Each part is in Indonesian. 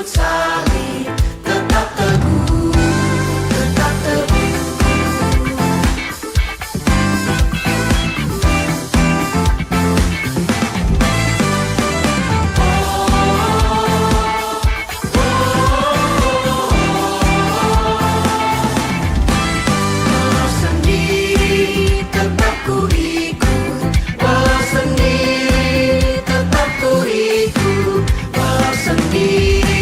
salib, tetap teguh, tetap teguh. Walau sendiri tetap ku ikut, walau sendiri tetap ku ikut, walau sendiri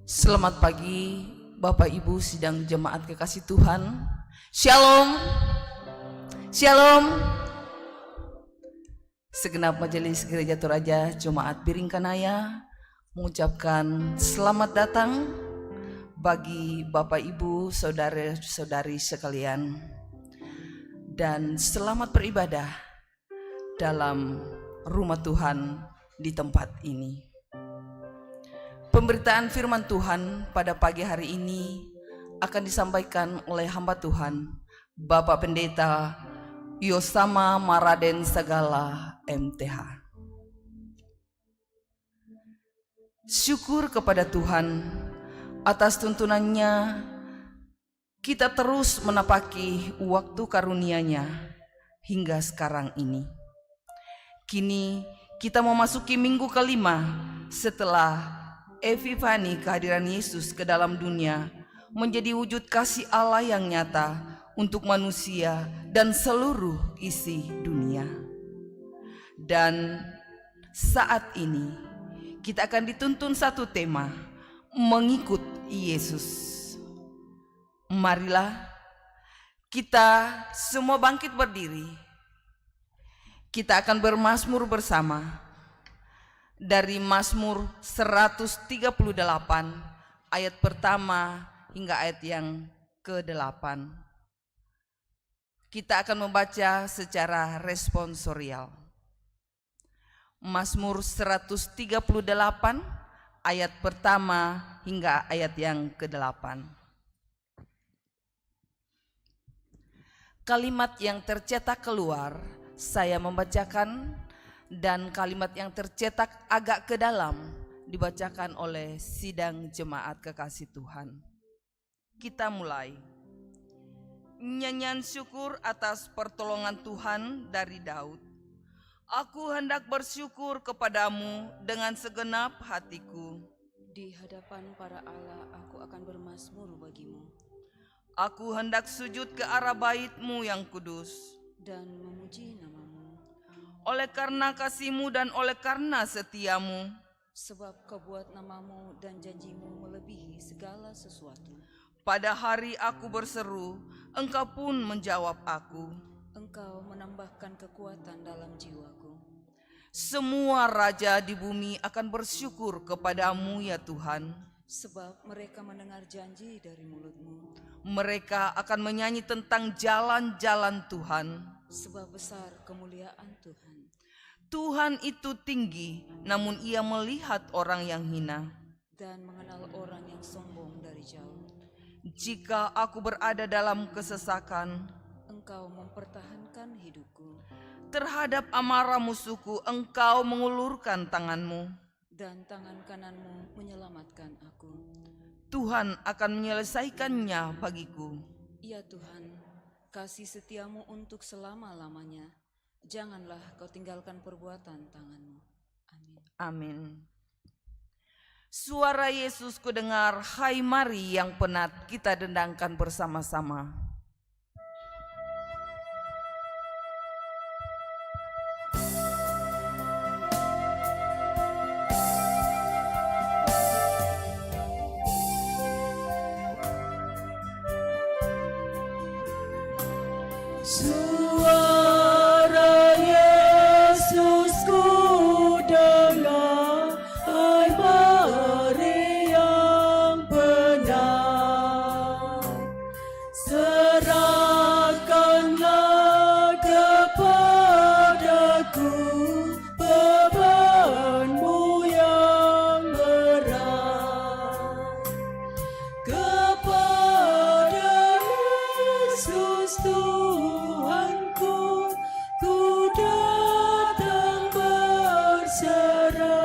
Selamat pagi Bapak Ibu sidang jemaat kekasih Tuhan. Shalom. Shalom. Segenap majelis Gereja Toraja Jemaat Biringkanaya mengucapkan selamat datang bagi Bapak Ibu saudara-saudari sekalian, dan selamat beribadah dalam rumah Tuhan di tempat ini. Pemberitaan firman Tuhan pada pagi hari ini akan disampaikan oleh hamba Tuhan, Bapak Pendeta Yosama Maraden Sagala MTH. Syukur kepada Tuhan atas tuntunannya, kita terus menapaki waktu karunia-Nya hingga sekarang ini. Kini kita memasuki minggu kelima setelah Epifani, kehadiran Yesus ke dalam dunia menjadi wujud kasih Allah yang nyata untuk manusia dan seluruh isi dunia. Dan saat ini kita akan dituntun satu tema, mengikut Yesus. Marilah kita semua bangkit berdiri. Kita akan bermazmur bersama dari Mazmur 138 ayat pertama hingga ayat yang ke-8. Kita akan membaca secara responsorial. Mazmur 138 ayat pertama hingga ayat yang ke-8. Kalimat yang tercetak keluar saya membacakan, dan kalimat yang tercetak agak ke dalam dibacakan oleh sidang jemaat kekasih Tuhan. Kita mulai. Nyanyian syukur atas pertolongan Tuhan dari Daud. Aku hendak bersyukur kepadamu dengan segenap hatiku. Di hadapan para Allah aku akan bermazmur bagimu. Aku hendak sujud ke arah bait-Mu yang kudus Dan memuji namamu. Oleh karena kasih-Mu dan oleh karena setia-Mu. Sebab kau buat namamu dan janjimu melebihi segala sesuatu. Pada hari aku berseru, Engkau pun menjawab aku. Engkau menambahkan kekuatan dalam jiwaku. Semua raja di bumi akan bersyukur kepadamu ya Tuhan. Sebab mereka mendengar janji dari mulutmu. Mereka akan menyanyi tentang jalan-jalan Tuhan. Sebab besar kemuliaan Tuhan. Tuhan itu tinggi, namun Ia melihat orang yang hina. Dan mengenal orang yang sombong dari jauh. Jika aku berada dalam kesesakan, Engkau mempertahankan hidupku. terhadap amarah musuhku Engkau mengulurkan tangan-Mu. Dan tangan kananmu menyelamatkan aku. Tuhan akan menyelesaikannya bagiku. Ya Tuhan, kasih setiamu untuk selama-lamanya. Janganlah kau tinggalkan perbuatan tanganmu. Amin. Amin. Suara Yesus kudengar, hai mari yang penat kita dendangkan bersama-sama. Suara Yesus ku dengar, hai mari yang benar. Serahkanlah kepadaku bebanmu yang berat. Kepada Yesus Tuhanku, ku datang berserah.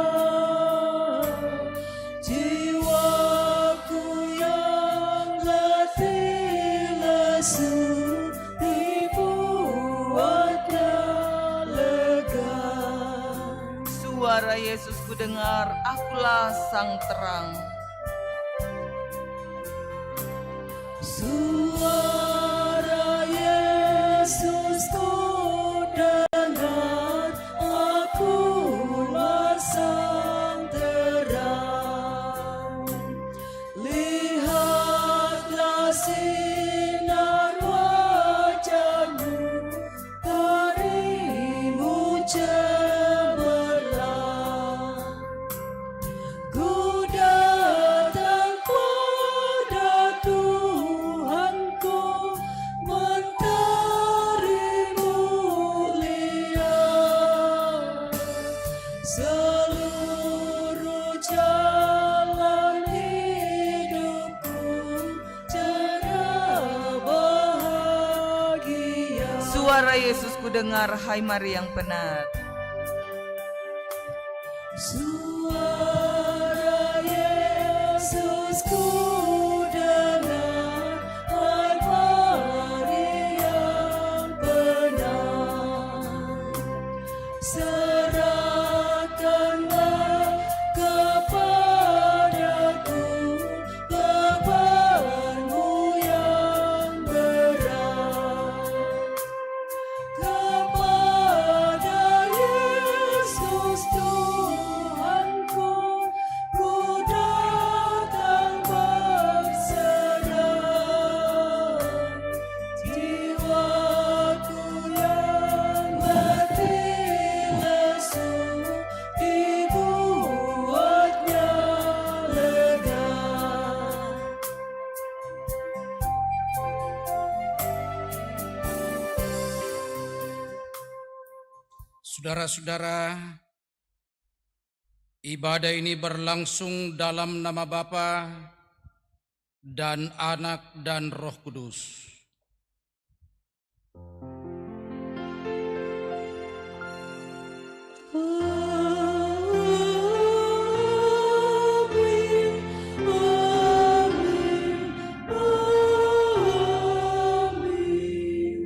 Jiwaku yang letih lesu dibuatnya lega. Suara Yesus kudengar, akulah sang terang. Suara Yesus ku dengar, akulah sang terang. seluruh jalan hidupku cerah bahagia. Suara Yesus ku dengar, hai mari yang penat. Suara Yesus ku dengar, hai mari yang benar. Serahkanlah kepadaku bebanmu yang berat. Kepada Yesus Tuhanku, ku datang berserah. Jiwaku yang letih lesu, dibuatnya lega. Saudara-saudara, ibadah ini berlangsung dalam nama Bapa dan Anak dan Roh Kudus. Amin, amin, amin.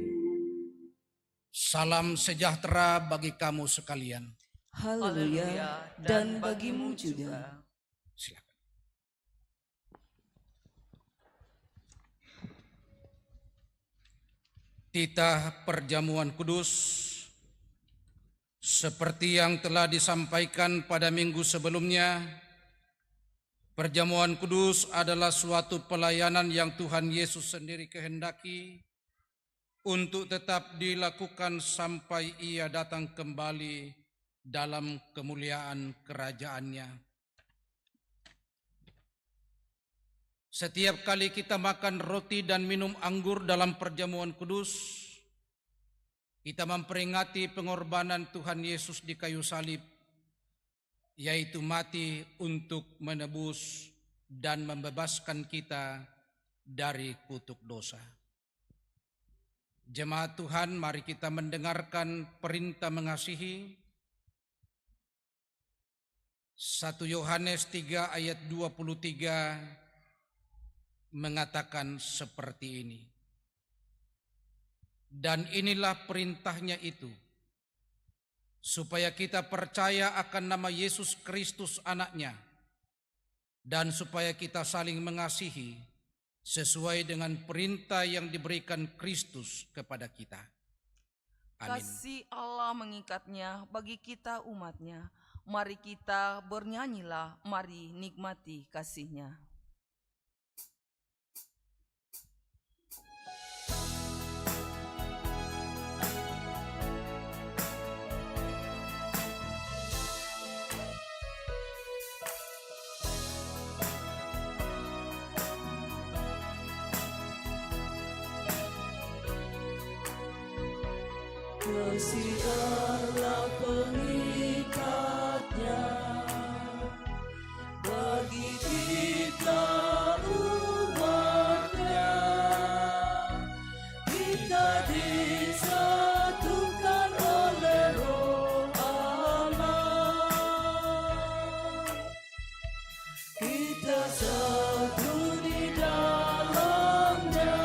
Salam sejahtera bagi kamu sekalian. Haleluya. Dan bagimu juga. Silakan. Titah perjamuan kudus seperti yang telah disampaikan pada minggu sebelumnya. Perjamuan kudus adalah suatu pelayanan yang Tuhan Yesus sendiri kehendaki untuk tetap dilakukan sampai Ia datang kembali dalam kemuliaan kerajaan-Nya. Setiap kali kita makan roti dan minum anggur dalam perjamuan kudus, kita memperingati pengorbanan Tuhan Yesus di kayu salib, yaitu mati untuk menebus dan membebaskan kita dari kutuk dosa. Jemaat Tuhan, mari kita mendengarkan perintah mengasihi. 1 Yohanes 3 ayat 23 mengatakan seperti ini. Dan inilah perintahnya itu, supaya kita percaya akan nama Yesus Kristus anaknya, dan supaya kita saling mengasihi sesuai dengan perintah yang diberikan Kristus kepada kita. Amin. Kasih Allah mengikatnya bagi kita umatnya. Mari kita bernyanyilah, mari nikmati kasih-Nya. Kasih Allah pengikatnya bagi kita umatnya. Kita disatukan oleh Roh Allah. Kita satu di dalamnya.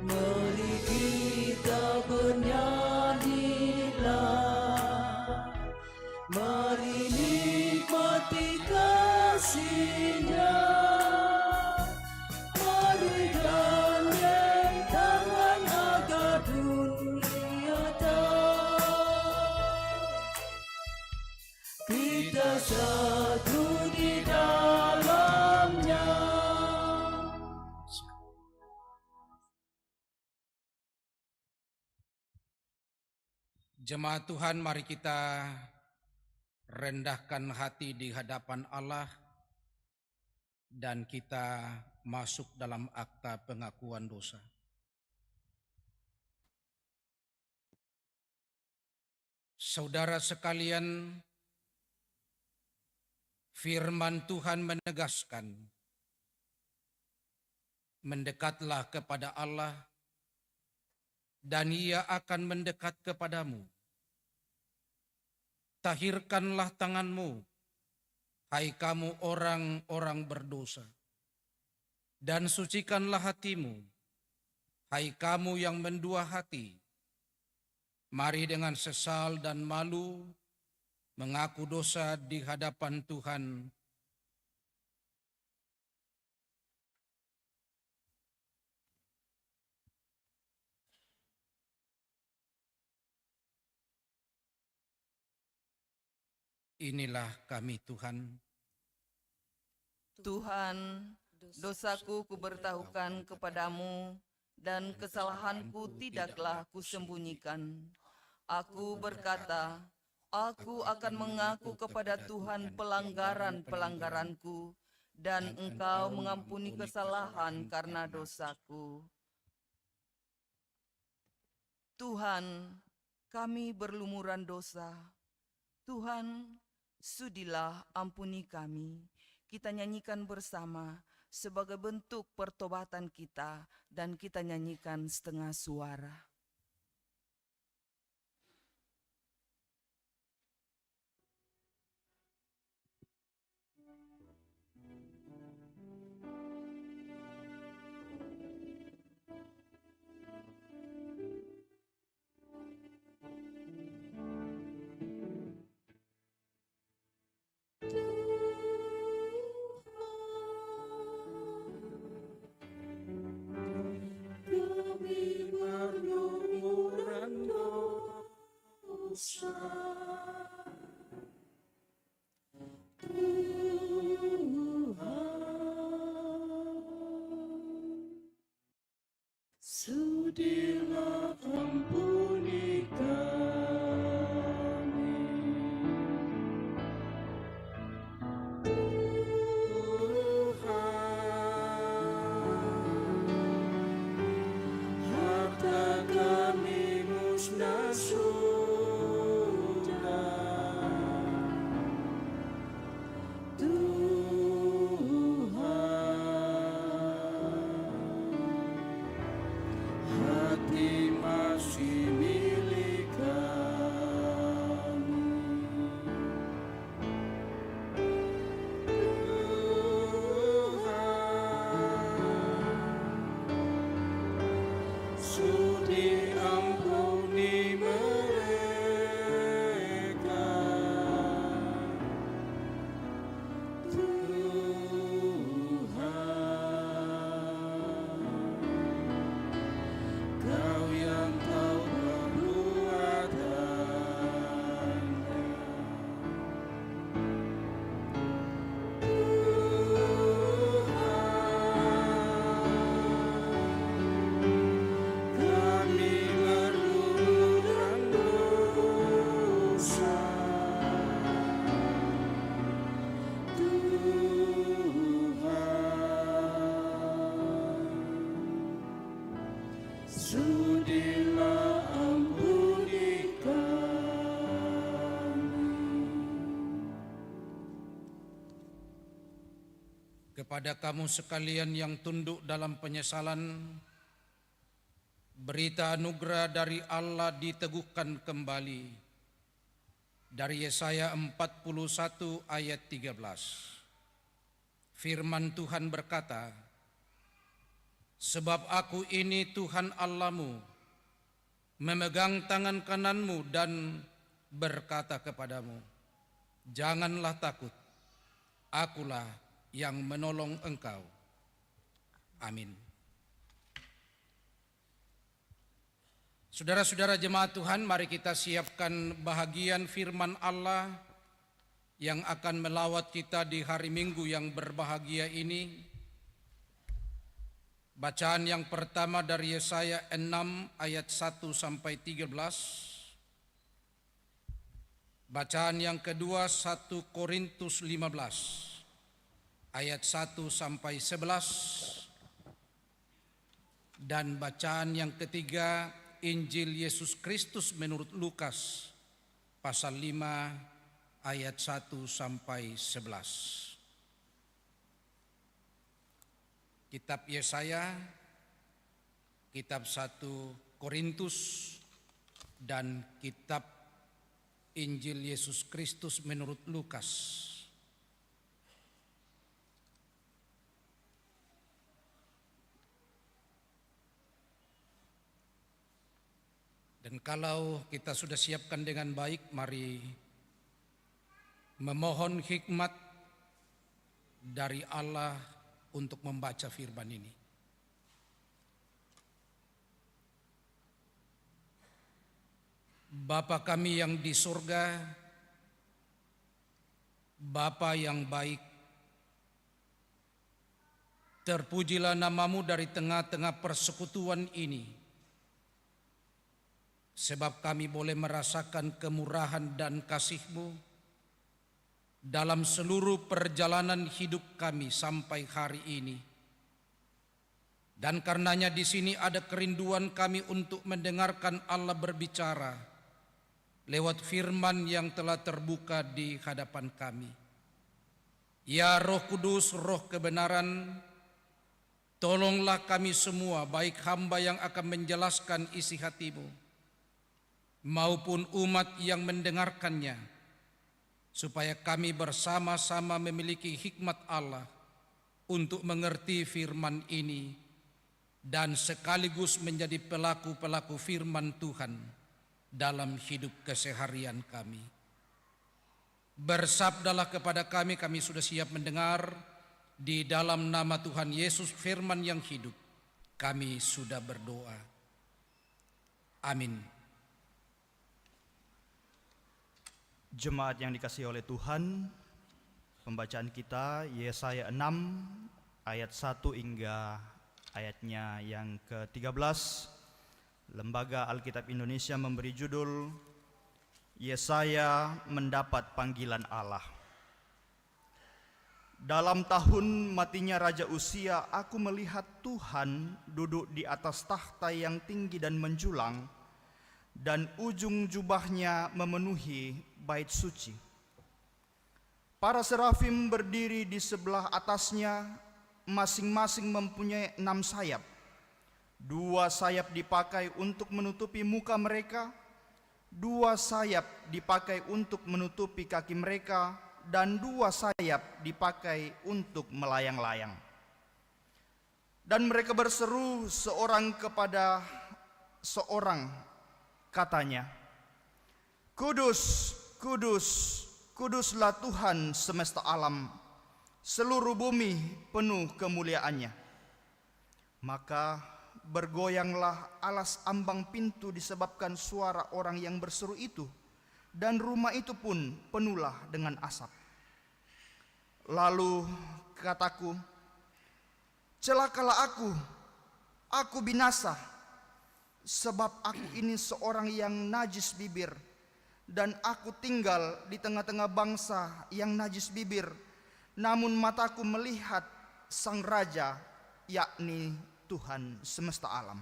Mari kita bernyanyilah, mari nikmati kasih-Nya, mari gandeng tangan agar dunia tahu kita satu di dalamnya. Jemaat Tuhan, mari kita rendahkan hati di hadapan Allah dan kita masuk dalam akta pengakuan dosa. Saudara sekalian, firman Tuhan menegaskan, mendekatlah kepada Allah dan Ia akan mendekat kepadamu. Tahirkanlah tanganmu, hai kamu orang-orang berdosa, dan sucikanlah hatimu, hai kamu yang mendua hati. Mari dengan sesal dan malu mengaku dosa di hadapan Tuhan. Inilah kami Tuhan. Tuhan, dosaku kuberitahukan kepadamu, dan kesalahanku tidaklah kusembunyikan. Aku berkata, aku akan mengaku kepada Tuhan pelanggaran-pelanggaranku, dan Engkau mengampuni kesalahan karena dosaku. Tuhan, kami berlumuran dosa. Tuhan, sudilah ampuni kami. Kita nyanyikan bersama sebagai bentuk pertobatan kita, dan kita nyanyikan setengah suara. Kami berlumuran dosa. Sudilah ampuni kami. Tuhan, harta kami musnah sudah. Hati masih milik kami. Tuhan, sudi ampuni mereka. Kau yang tahu perbuatannya. Tuhan, kami berlumuran dosa. Tuhan, sudilah ampuni kami. Kepada kamu sekalian yang tunduk dalam penyesalan, berita anugerah dari Allah diteguhkan kembali. Dari Yesaya 41 ayat 13. Firman Tuhan berkata, sebab aku ini Tuhan Allahmu, memegang tangan kananmu dan berkata kepadamu, janganlah takut, akulah yang menolong engkau. Amin. Saudara-saudara jemaat Tuhan, mari kita siapkan bahagian firman Allah yang akan melawat kita di hari Minggu yang berbahagia ini. Bacaan yang pertama dari Yesaya 6 ayat 1 sampai 13. Bacaan yang kedua 1 Korintus 15 ayat 1 sampai 11. Dan bacaan yang ketiga, Injil Yesus Kristus menurut Lukas pasal 5 ayat 1 sampai 11. Kitab Yesaya, kitab 1 Korintus, dan kitab Injil Yesus Kristus menurut Lukas. Dan kalau kita sudah siapkan dengan baik, mari memohon hikmat dari Allah untuk membaca firman ini. Bapa kami yang di surga, Bapa yang baik, terpujilah namamu dari tengah-tengah persekutuan ini. Sebab kami boleh merasakan kemurahan dan kasih-Mu dalam seluruh perjalanan hidup kami sampai hari ini. Dan karenanya di sini ada kerinduan kami untuk mendengarkan Allah berbicara lewat firman yang telah terbuka di hadapan kami. Ya Roh Kudus, Roh kebenaran, tolonglah kami semua, baik hamba yang akan menjelaskan isi hati-Mu maupun umat yang mendengarkannya, supaya kami bersama-sama memiliki hikmat Allah untuk mengerti firman ini dan sekaligus menjadi pelaku-pelaku firman Tuhan dalam hidup keseharian kami. Bersabdalah kepada kami, kami sudah siap mendengar. Di dalam nama Tuhan Yesus, firman yang hidup, kami sudah berdoa. Amin. Jemaat yang dikasihi oleh Tuhan, pembacaan kita Yesaya 6 ayat 1 hingga ayatnya yang ke-13. Lembaga Alkitab Indonesia memberi judul Yesaya mendapat panggilan Allah. Dalam tahun matinya Raja Uzia, aku melihat Tuhan duduk di atas tahta yang tinggi dan menjulang, dan ujung jubahnya memenuhi bait suci. Para serafim berdiri di sebelah atasnya, masing-masing mempunyai 6 sayap. 2 sayap dipakai untuk menutupi muka mereka, 2 sayap dipakai untuk menutupi kaki mereka, dan 2 sayap dipakai untuk melayang-layang. Dan mereka berseru seorang kepada seorang, katanya, Kudus, kudus, kuduslah Tuhan semesta alam, seluruh bumi penuh kemuliaannya. Maka bergoyanglah alas ambang pintu disebabkan suara orang yang berseru itu, dan rumah itu pun penuhlah dengan asap. Lalu kataku, celakalah aku binasa, sebab aku ini seorang yang najis bibir, dan aku tinggal di tengah-tengah bangsa yang najis bibir, namun mataku melihat Sang Raja, yakni Tuhan semesta alam.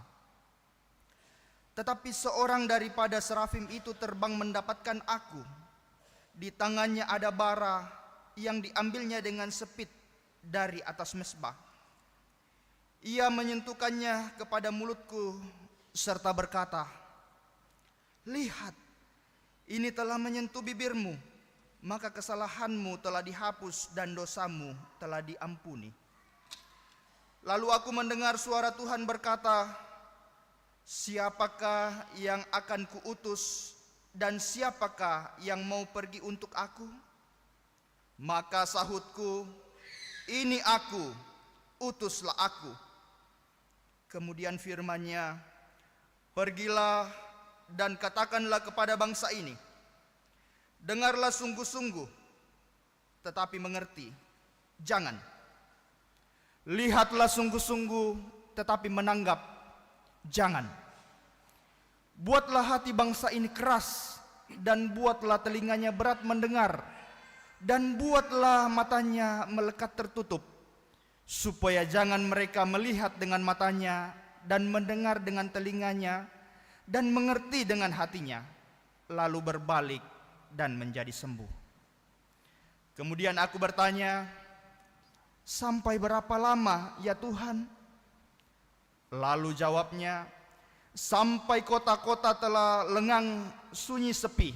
Tetapi seorang daripada serafim itu terbang mendapatkan aku. Di tangannya ada bara yang diambilnya dengan sepit dari atas mezbah. Ia menyentuhkannya kepada mulutku serta berkata, lihat, ini telah menyentuh bibirmu, maka kesalahanmu telah dihapus dan dosamu telah diampuni. Lalu aku mendengar suara Tuhan berkata, siapakah yang akan kuutus dan siapakah yang mau pergi untuk aku? Maka sahutku, ini aku, utuslah aku. Kemudian firman-Nya, pergilah dan katakanlah kepada bangsa ini, dengarlah sungguh-sungguh, tetapi mengerti, jangan. Lihatlah sungguh-sungguh, tetapi menanggap, jangan. Buatlah hati bangsa ini keras, dan buatlah telinganya berat mendengar. dan buatlah matanya melekat tertutup, supaya jangan mereka melihat dengan matanya dan mendengar dengan telinganya dan mengerti dengan hatinya, lalu berbalik dan menjadi sembuh. Kemudian aku bertanya, sampai berapa lama ya Tuhan? Lalu jawabnya, sampai kota-kota telah lengang sunyi sepi,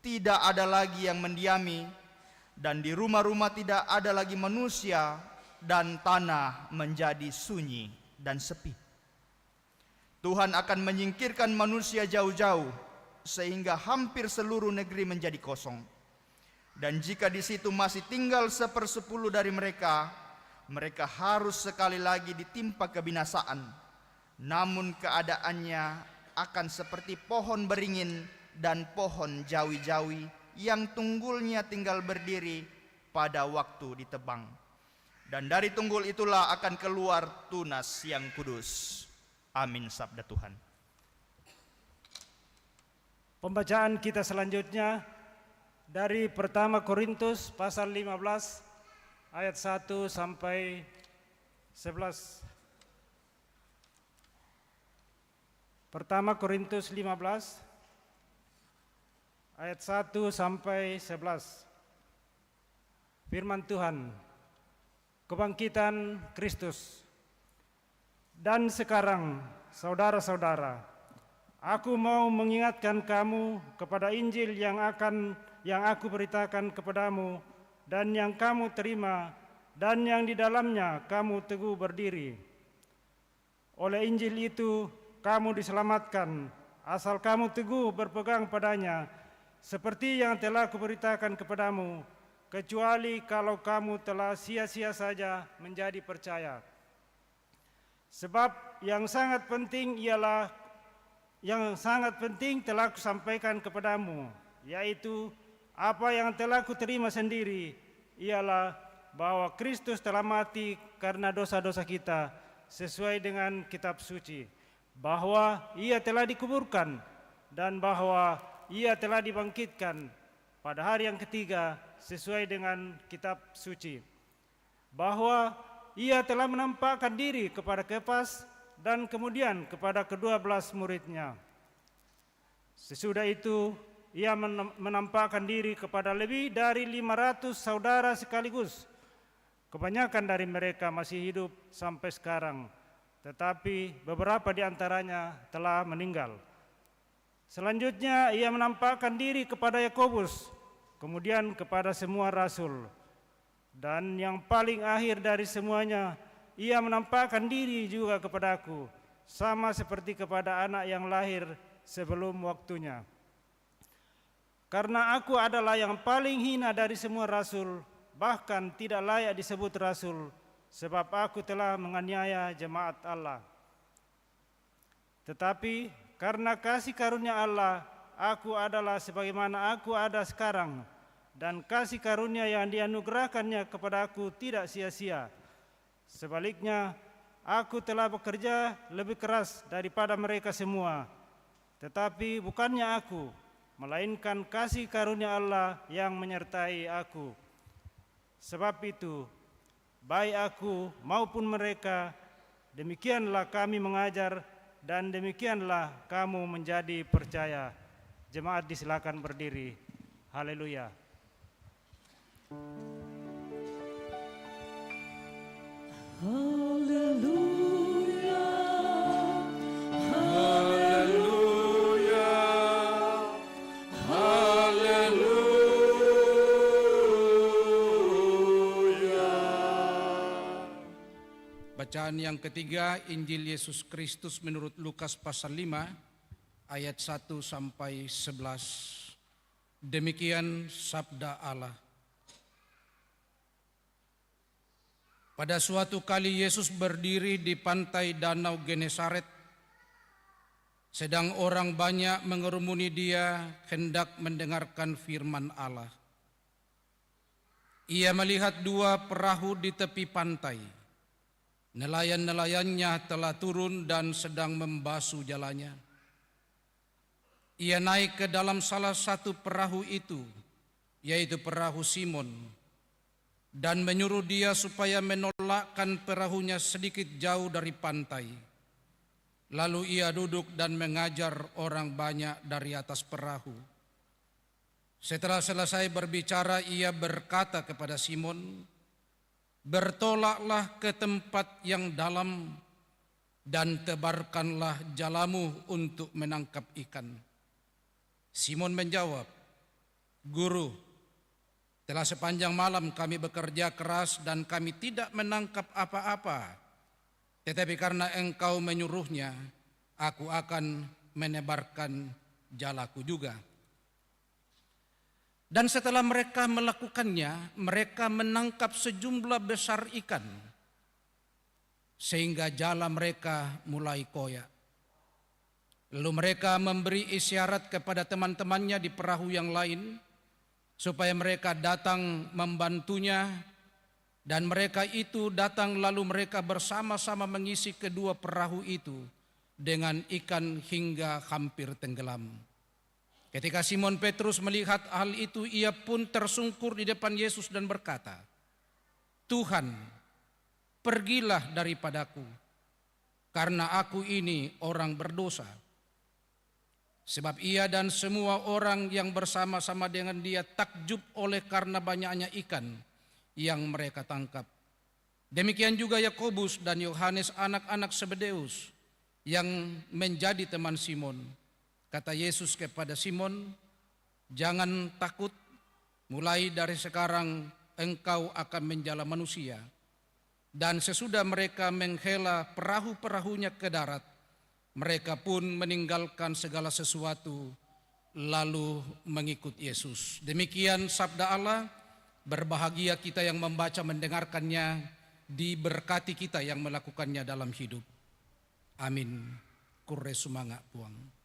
tidak ada lagi yang mendiami, dan di rumah-rumah tidak ada lagi manusia, dan tanah menjadi sunyi dan sepi. Tuhan akan menyingkirkan manusia jauh-jauh, sehingga hampir seluruh negeri menjadi kosong. Dan jika di situ masih tinggal 1/10 dari mereka, mereka harus sekali lagi ditimpa kebinasaan. Namun keadaannya akan seperti pohon beringin dan pohon jawi-jawi yang tunggulnya tinggal berdiri pada waktu ditebang. Dan dari tunggul itulah akan keluar tunas yang kudus. Amin, sabda Tuhan. Pembacaan kita selanjutnya dari pertama Korintus pasal 15 ayat 1 sampai 11. Pertama Korintus 15 ayat 1 sampai 11. Firman Tuhan, kebangkitan Kristus. Dan sekarang, saudara-saudara, aku mau mengingatkan kamu kepada Injil yang aku beritakan kepadamu dan yang kamu terima dan yang di dalamnya kamu teguh berdiri. Oleh Injil itu kamu diselamatkan, asal kamu teguh berpegang padanya, seperti yang telah kuberitakan kepadamu, kecuali kalau kamu telah sia-sia saja menjadi percaya. Sebab yang sangat penting telah kusampaikan kepadamu, yaitu apa yang telah kuterima sendiri, ialah bahwa Kristus telah mati karena dosa-dosa kita sesuai dengan kitab suci, bahwa ia telah dikuburkan, dan bahwa ia telah dibangkitkan pada hari yang ketiga sesuai dengan kitab suci, bahwa ia telah menampakkan diri kepada Kefas dan kemudian kepada ke-12 muridnya. Sesudah itu ia menampakkan diri kepada lebih dari 500 saudara sekaligus. Kebanyakan dari mereka masih hidup sampai sekarang, tetapi beberapa di antaranya telah meninggal. Selanjutnya ia menampakkan diri kepada Yakobus, kemudian kepada semua rasul. Dan yang paling akhir dari semuanya, ia menampakkan diri juga kepadaku, sama seperti kepada anak yang lahir sebelum waktunya. Karena aku adalah yang paling hina dari semua rasul, bahkan tidak layak disebut rasul, sebab aku telah menganiaya jemaat Allah. Tetapi karena kasih karunia Allah, aku adalah sebagaimana aku ada sekarang, dan kasih karunia yang dianugerahkannya kepadaku tidak sia-sia. Sebaliknya, aku telah bekerja lebih keras daripada mereka semua. Tetapi bukannya aku, melainkan kasih karunia Allah yang menyertai aku. Sebab itu, baik aku maupun mereka, demikianlah kami mengajar, dan demikianlah kamu menjadi percaya. Jemaat disilakan berdiri. Haleluya. Haleluya, haleluya, haleluya. Bacaan yang ketiga, Injil Yesus Kristus menurut Lukas pasal 5 ayat 1 sampai 11. Demikian sabda Allah. Pada suatu kali Yesus berdiri di pantai Danau Genesaret, sedang orang banyak mengerumuni dia hendak mendengarkan firman Allah. Ia melihat 2 perahu di tepi pantai. Nelayan-nelayannya telah turun dan sedang membasuh jalannya. Ia naik ke dalam salah satu perahu itu, yaitu perahu Simon, dan menyuruh dia supaya menolakkan perahunya sedikit jauh dari pantai. Lalu ia duduk dan mengajar orang banyak dari atas perahu. Setelah selesai berbicara, ia berkata kepada Simon, "Bertolaklah ke tempat yang dalam dan tebarkanlah jalamu untuk menangkap ikan." Simon menjawab, "Guru, telah sepanjang malam kami bekerja keras dan kami tidak menangkap apa-apa. Tetapi karena Engkau menyuruhnya, aku akan menebarkan jalaku juga." Dan setelah mereka melakukannya, mereka menangkap sejumlah besar ikan, sehingga jala mereka mulai koyak. Lalu mereka memberi isyarat kepada teman-temannya di perahu yang lain, supaya mereka datang membantunya, dan mereka itu datang lalu mereka bersama-sama mengisi kedua perahu itu dengan ikan hingga hampir tenggelam. Ketika Simon Petrus melihat hal itu, ia pun tersungkur di depan Yesus dan berkata, "Tuhan, pergilah daripadaku, karena aku ini orang berdosa." Sebab ia dan semua orang yang bersama-sama dengan dia takjub oleh karena banyaknya ikan yang mereka tangkap. Demikian juga Yakobus dan Yohanes anak-anak Zebedeus yang menjadi teman Simon. Kata Yesus kepada Simon, "Jangan takut, mulai dari sekarang engkau akan menjala manusia." Dan sesudah mereka menghela perahu-perahunya ke darat, mereka pun meninggalkan segala sesuatu lalu mengikut Yesus. Demikian sabda Allah. Berbahagia kita yang membaca mendengarkannya, diberkati kita yang melakukannya dalam hidup. Amin. Kure sumanga puang.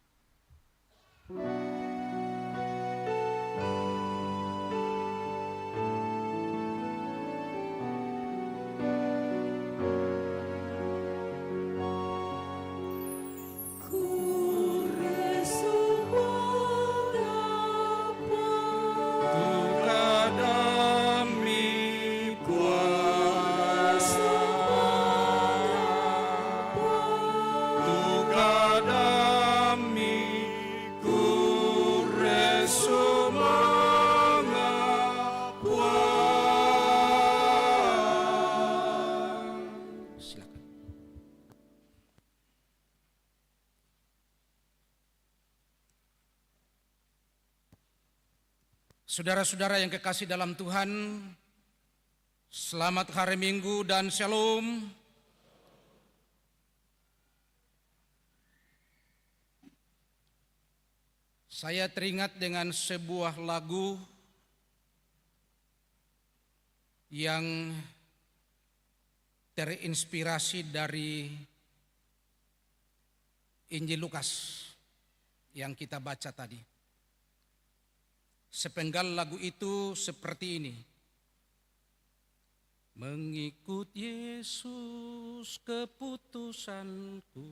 Saudara-saudara yang kekasih dalam Tuhan, selamat hari Minggu dan shalom. Saya teringat dengan sebuah lagu yang terinspirasi dari Injil Lukas yang kita baca tadi. Sepenggal lagu itu seperti ini. Mengikut Yesus keputusanku,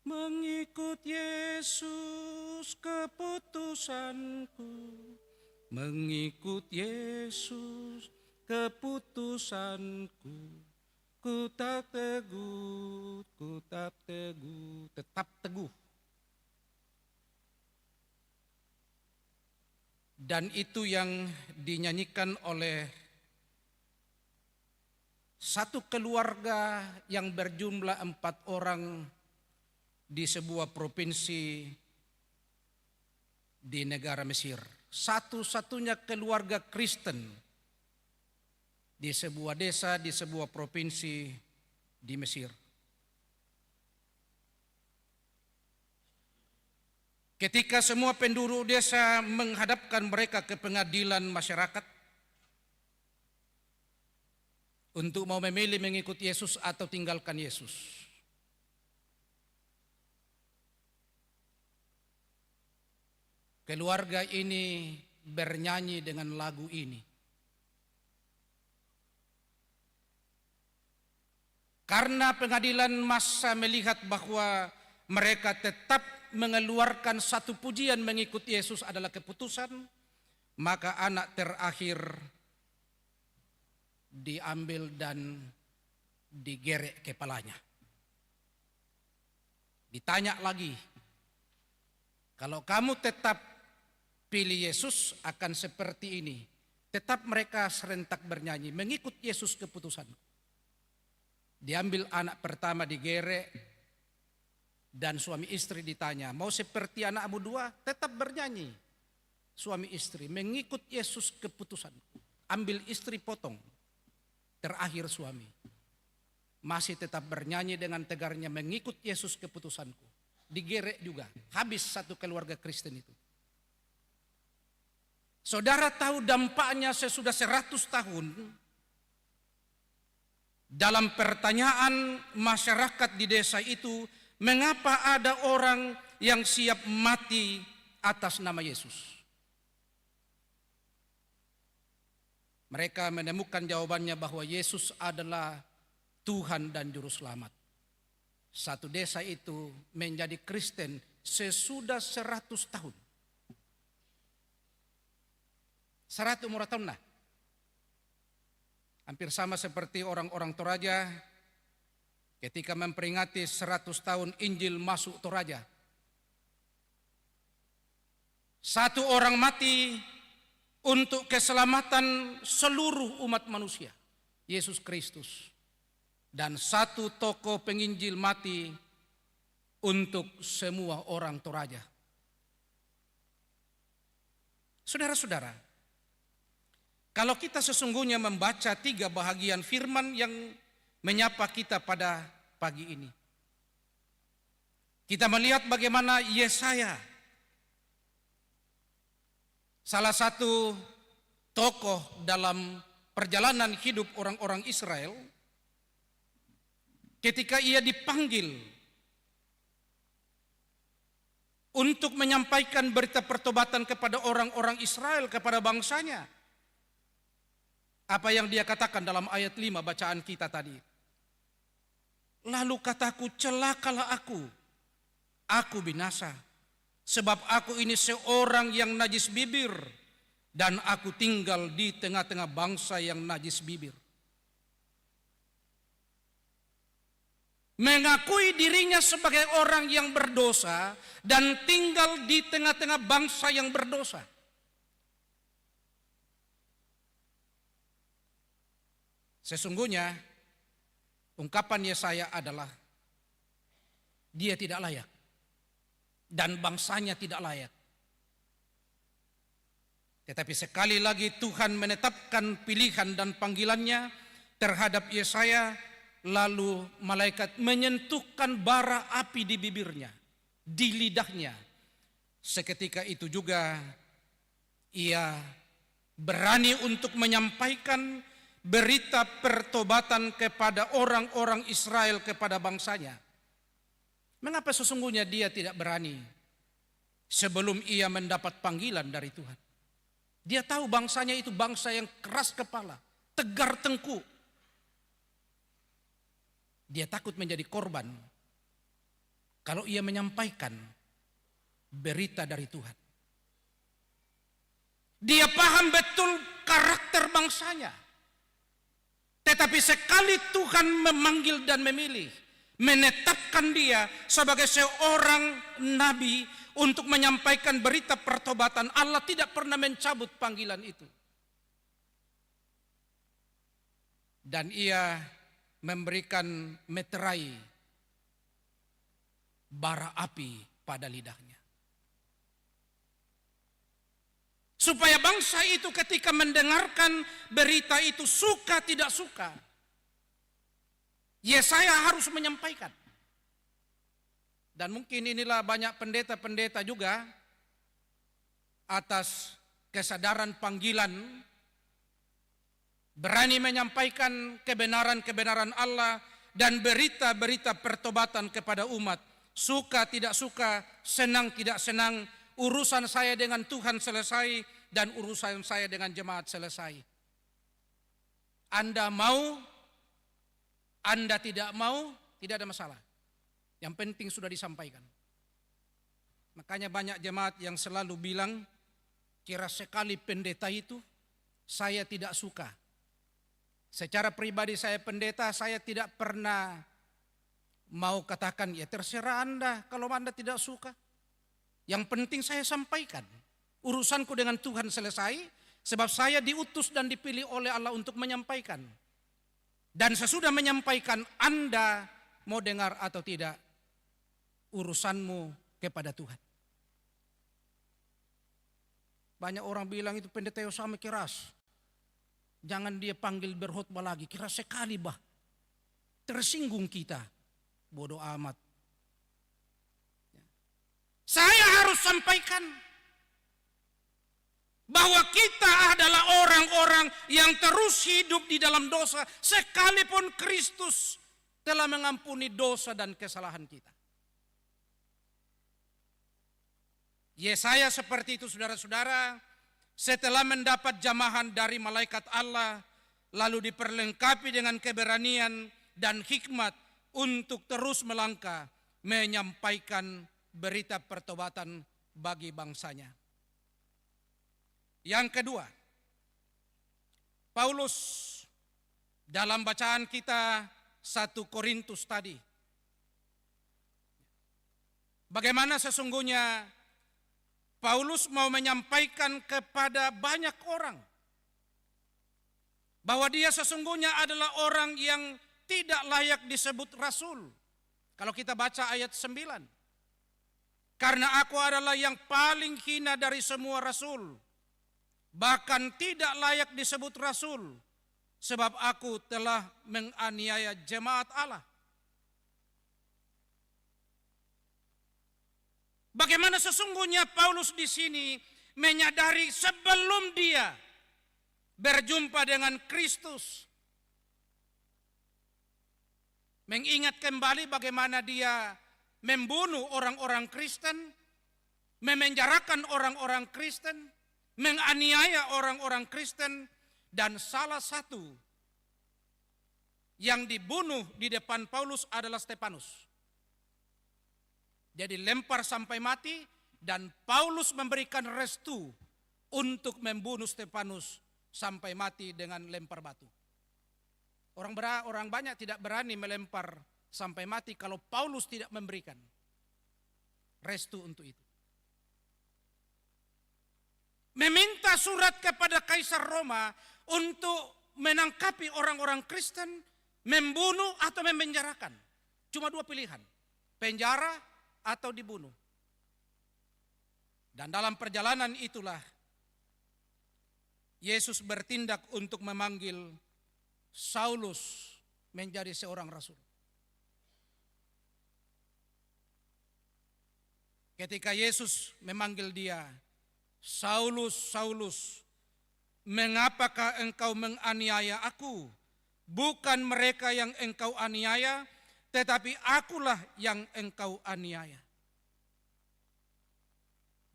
mengikut Yesus keputusanku, mengikut Yesus keputusanku. Ku tak teguh, ku tak teguh, tetap teguh. Dan itu yang dinyanyikan oleh satu keluarga yang berjumlah 4 orang di sebuah provinsi di negara Mesir. Satu-satunya keluarga Kristen di sebuah desa, di sebuah provinsi di Mesir. Ketika semua penduduk desa menghadapkan mereka ke pengadilan masyarakat untuk mau memilih mengikut Yesus atau tinggalkan Yesus. Keluarga ini bernyanyi dengan lagu ini. Karena pengadilan massa melihat bahwa mereka tetap mengeluarkan satu pujian mengikut Yesus adalah keputusan, maka anak terakhir diambil dan digerek kepalanya. Ditanya lagi, kalau kamu tetap pilih Yesus akan seperti ini. Tetap mereka serentak bernyanyi, mengikut Yesus keputusan. Diambil anak pertama digerek, dan suami istri ditanya, mau seperti anakmu dua? Tetap bernyanyi. Suami istri, mengikut Yesus keputusan. Ambil istri potong. Terakhir suami. Masih tetap bernyanyi dengan tegarnya, mengikut Yesus keputusanku. Digerek juga, habis satu keluarga Kristen itu. Saudara tahu dampaknya sesudah 100 tahun. Dalam pertanyaan masyarakat di desa itu, mengapa ada orang yang siap mati atas nama Yesus? Mereka menemukan jawabannya bahwa Yesus adalah Tuhan dan Juru Selamat. Satu desa itu menjadi Kristen sesudah 100 tahun. 100 umur tahun lah. Hampir sama seperti orang-orang Toraja ketika memperingati 100 tahun Injil masuk Toraja. Satu orang mati untuk keselamatan seluruh umat manusia, Yesus Kristus. Dan satu tokoh penginjil mati untuk semua orang Toraja. Saudara-saudara, kalau kita sesungguhnya membaca 3 bahagian firman yang menyapa kita pada pagi ini, kita melihat bagaimana Yesaya, salah satu tokoh dalam perjalanan hidup orang-orang Israel, ketika ia dipanggil untuk menyampaikan berita pertobatan kepada orang-orang Israel, kepada bangsanya. Apa yang dia katakan dalam ayat 5 bacaan kita tadi. Lalu kataku, celakalah aku binasa. Sebab aku ini seorang yang najis bibir, dan aku tinggal di tengah-tengah bangsa yang najis bibir. Mengakui dirinya sebagai orang yang berdosa dan tinggal di tengah-tengah bangsa yang berdosa. Sesungguhnya ungkapan Yesaya adalah dia tidak layak dan bangsanya tidak layak. Tetapi sekali lagi Tuhan menetapkan pilihan dan panggilannya terhadap Yesaya. Lalu malaikat menyentuhkan bara api di bibirnya, di lidahnya. Seketika itu juga ia berani untuk menyampaikan berita pertobatan kepada orang-orang Israel, kepada bangsanya. Mengapa sesungguhnya dia tidak berani sebelum ia mendapat panggilan dari Tuhan? Dia tahu bangsanya itu bangsa yang keras kepala, tegar tengkuk. Dia takut menjadi korban kalau ia menyampaikan berita dari Tuhan. Dia paham betul karakter bangsanya. Tetapi sekali Tuhan memanggil dan memilih, menetapkan dia sebagai seorang nabi untuk menyampaikan berita pertobatan, Allah tidak pernah mencabut panggilan itu. Dan ia memberikan meterai bara api pada lidahnya. Supaya bangsa itu ketika mendengarkan berita itu, suka tidak suka, Yesaya harus menyampaikan. Dan mungkin inilah banyak pendeta-pendeta juga atas kesadaran panggilan, berani menyampaikan kebenaran-kebenaran Allah dan berita-berita pertobatan kepada umat. Suka tidak suka, senang tidak senang, urusan saya dengan Tuhan selesai dan urusan saya dengan jemaat selesai. Anda mau, Anda tidak mau, tidak ada masalah. Yang penting sudah disampaikan. Makanya banyak jemaat yang selalu bilang, Kira sekali pendeta itu saya tidak suka. Secara pribadi saya pendeta, saya tidak pernah mau katakan ya terserah Anda kalau Anda tidak suka. Yang penting saya sampaikan. Urusanku dengan Tuhan selesai, sebab saya diutus dan dipilih oleh Allah untuk menyampaikan. Dan sesudah menyampaikan, Anda mau dengar atau tidak, urusanmu kepada Tuhan. Banyak orang bilang itu pendeta Yosame keras. Jangan dia panggil berkhotbah lagi, keras sekali bah. Tersinggung kita, bodoh amat. Saya harus sampaikan bahwa kita adalah orang-orang yang terus hidup di dalam dosa, sekalipun Kristus telah mengampuni dosa dan kesalahan kita. Yesaya seperti itu saudara-saudara, setelah mendapat jamahan dari malaikat Allah, lalu diperlengkapi dengan keberanian dan hikmat untuk terus melangkah, menyampaikan berita pertobatan bagi bangsanya. Yang kedua, Paulus dalam bacaan kita 1 Korintus tadi, bagaimana sesungguhnya Paulus mau menyampaikan kepada banyak orang bahwa dia sesungguhnya adalah orang yang tidak layak disebut rasul. Kalau kita baca ayat 9, karena aku adalah yang paling hina dari semua rasul, bahkan tidak layak disebut rasul, sebab aku telah menganiaya jemaat Allah. Bagaimana sesungguhnya Paulus di sini menyadari sebelum dia berjumpa dengan Kristus, mengingat kembali bagaimana dia membunuh orang-orang Kristen, memenjarakan orang-orang Kristen, menganiaya orang-orang Kristen, dan salah satu yang dibunuh di depan Paulus adalah Stefanus. Jadi lempar sampai mati, dan Paulus memberikan restu untuk membunuh Stefanus sampai mati dengan lempar batu. Orang banyak tidak berani melempar sampai mati kalau Paulus tidak memberikan restu untuk itu. Meminta surat kepada Kaisar Roma untuk menangkapi orang-orang Kristen, membunuh atau memenjarakan. Cuma dua pilihan, penjara atau dibunuh. Dan dalam perjalanan itulah Yesus bertindak untuk memanggil Saulus menjadi seorang rasul. Ketika Yesus memanggil dia, Saulus, Saulus, mengapakah engkau menganiaya aku? Bukan mereka yang engkau aniaya, tetapi akulah yang engkau aniaya.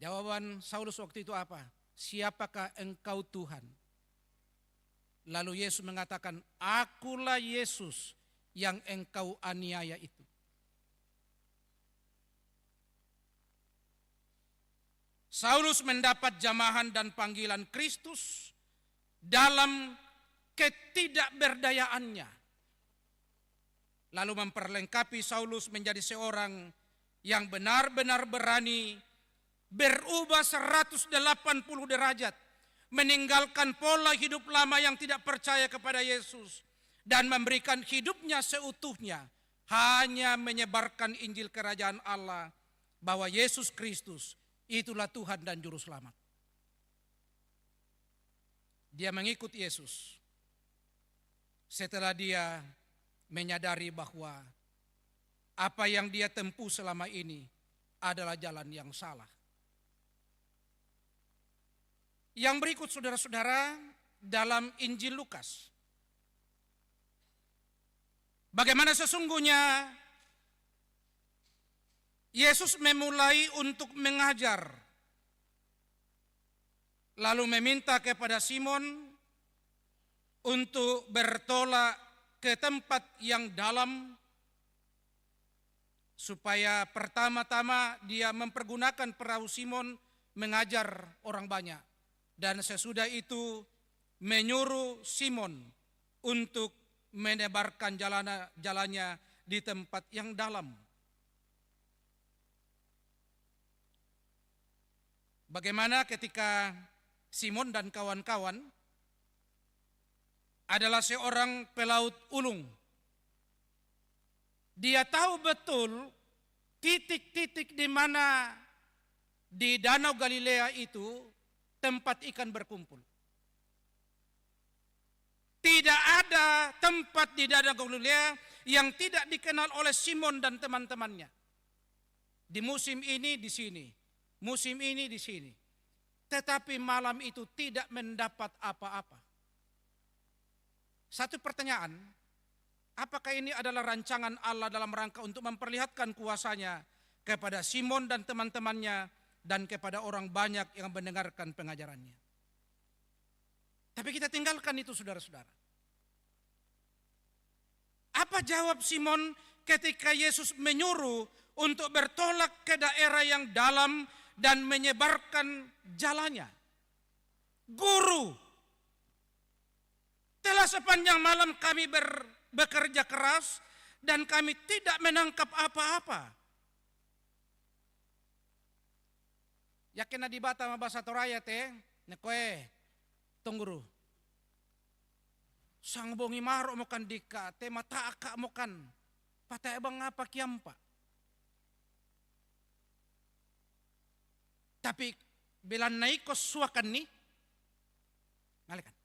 Jawaban Saulus waktu itu apa? Siapakah engkau Tuhan? Lalu Yesus mengatakan, akulah Yesus yang engkau aniaya itu. Saulus mendapat jamahan dan panggilan Kristus dalam ketidakberdayaannya. Lalu memperlengkapi Saulus menjadi seorang yang benar-benar berani berubah 180 derajat, meninggalkan pola hidup lama yang tidak percaya kepada Yesus, dan memberikan hidupnya seutuhnya hanya menyebarkan Injil Kerajaan Allah, bahwa Yesus Kristus itulah Tuhan dan Juru Selamat. Dia mengikut Yesus setelah dia menyadari bahwa apa yang dia tempuh selama ini adalah jalan yang salah. Yang berikut saudara-saudara, dalam Injil Lukas, bagaimana sesungguhnya Yesus memulai untuk mengajar, lalu meminta kepada Simon untuk bertolak ke tempat yang dalam, supaya pertama-tama dia mempergunakan perahu Simon mengajar orang banyak. dan sesudah itu menyuruh Simon untuk menebarkan jalannya di tempat yang dalam. Bagaimana ketika Simon dan kawan-kawan adalah seorang pelaut ulung. Dia tahu betul titik-titik di mana di Danau Galilea itu tempat ikan berkumpul. Tidak ada tempat di Danau Galilea yang tidak dikenal oleh Simon dan teman-temannya. Di musim ini di sini, musim ini di sini. Tetapi malam itu tidak mendapat apa-apa. Satu pertanyaan, apakah ini adalah rancangan Allah dalam rangka untuk memperlihatkan kuasanya kepada Simon dan teman-temannya dan kepada orang banyak yang mendengarkan pengajarannya? Tapi kita tinggalkan itu, saudara-saudara. Apa jawab Simon ketika Yesus menyuruh untuk bertolak ke daerah yang dalam dan menyebarkan jalannya? Guru, telah sepanjang malam kami bekerja keras dan kami tidak menangkap apa-apa. Yakin na di bata mabasa toraya te, nekwe, tungguru. Sang bongi maro mo kan dika, te mataaka mo kan, patay bang ngapa kiyampa. Tapi bilan naikos suakan ni, ngalikan.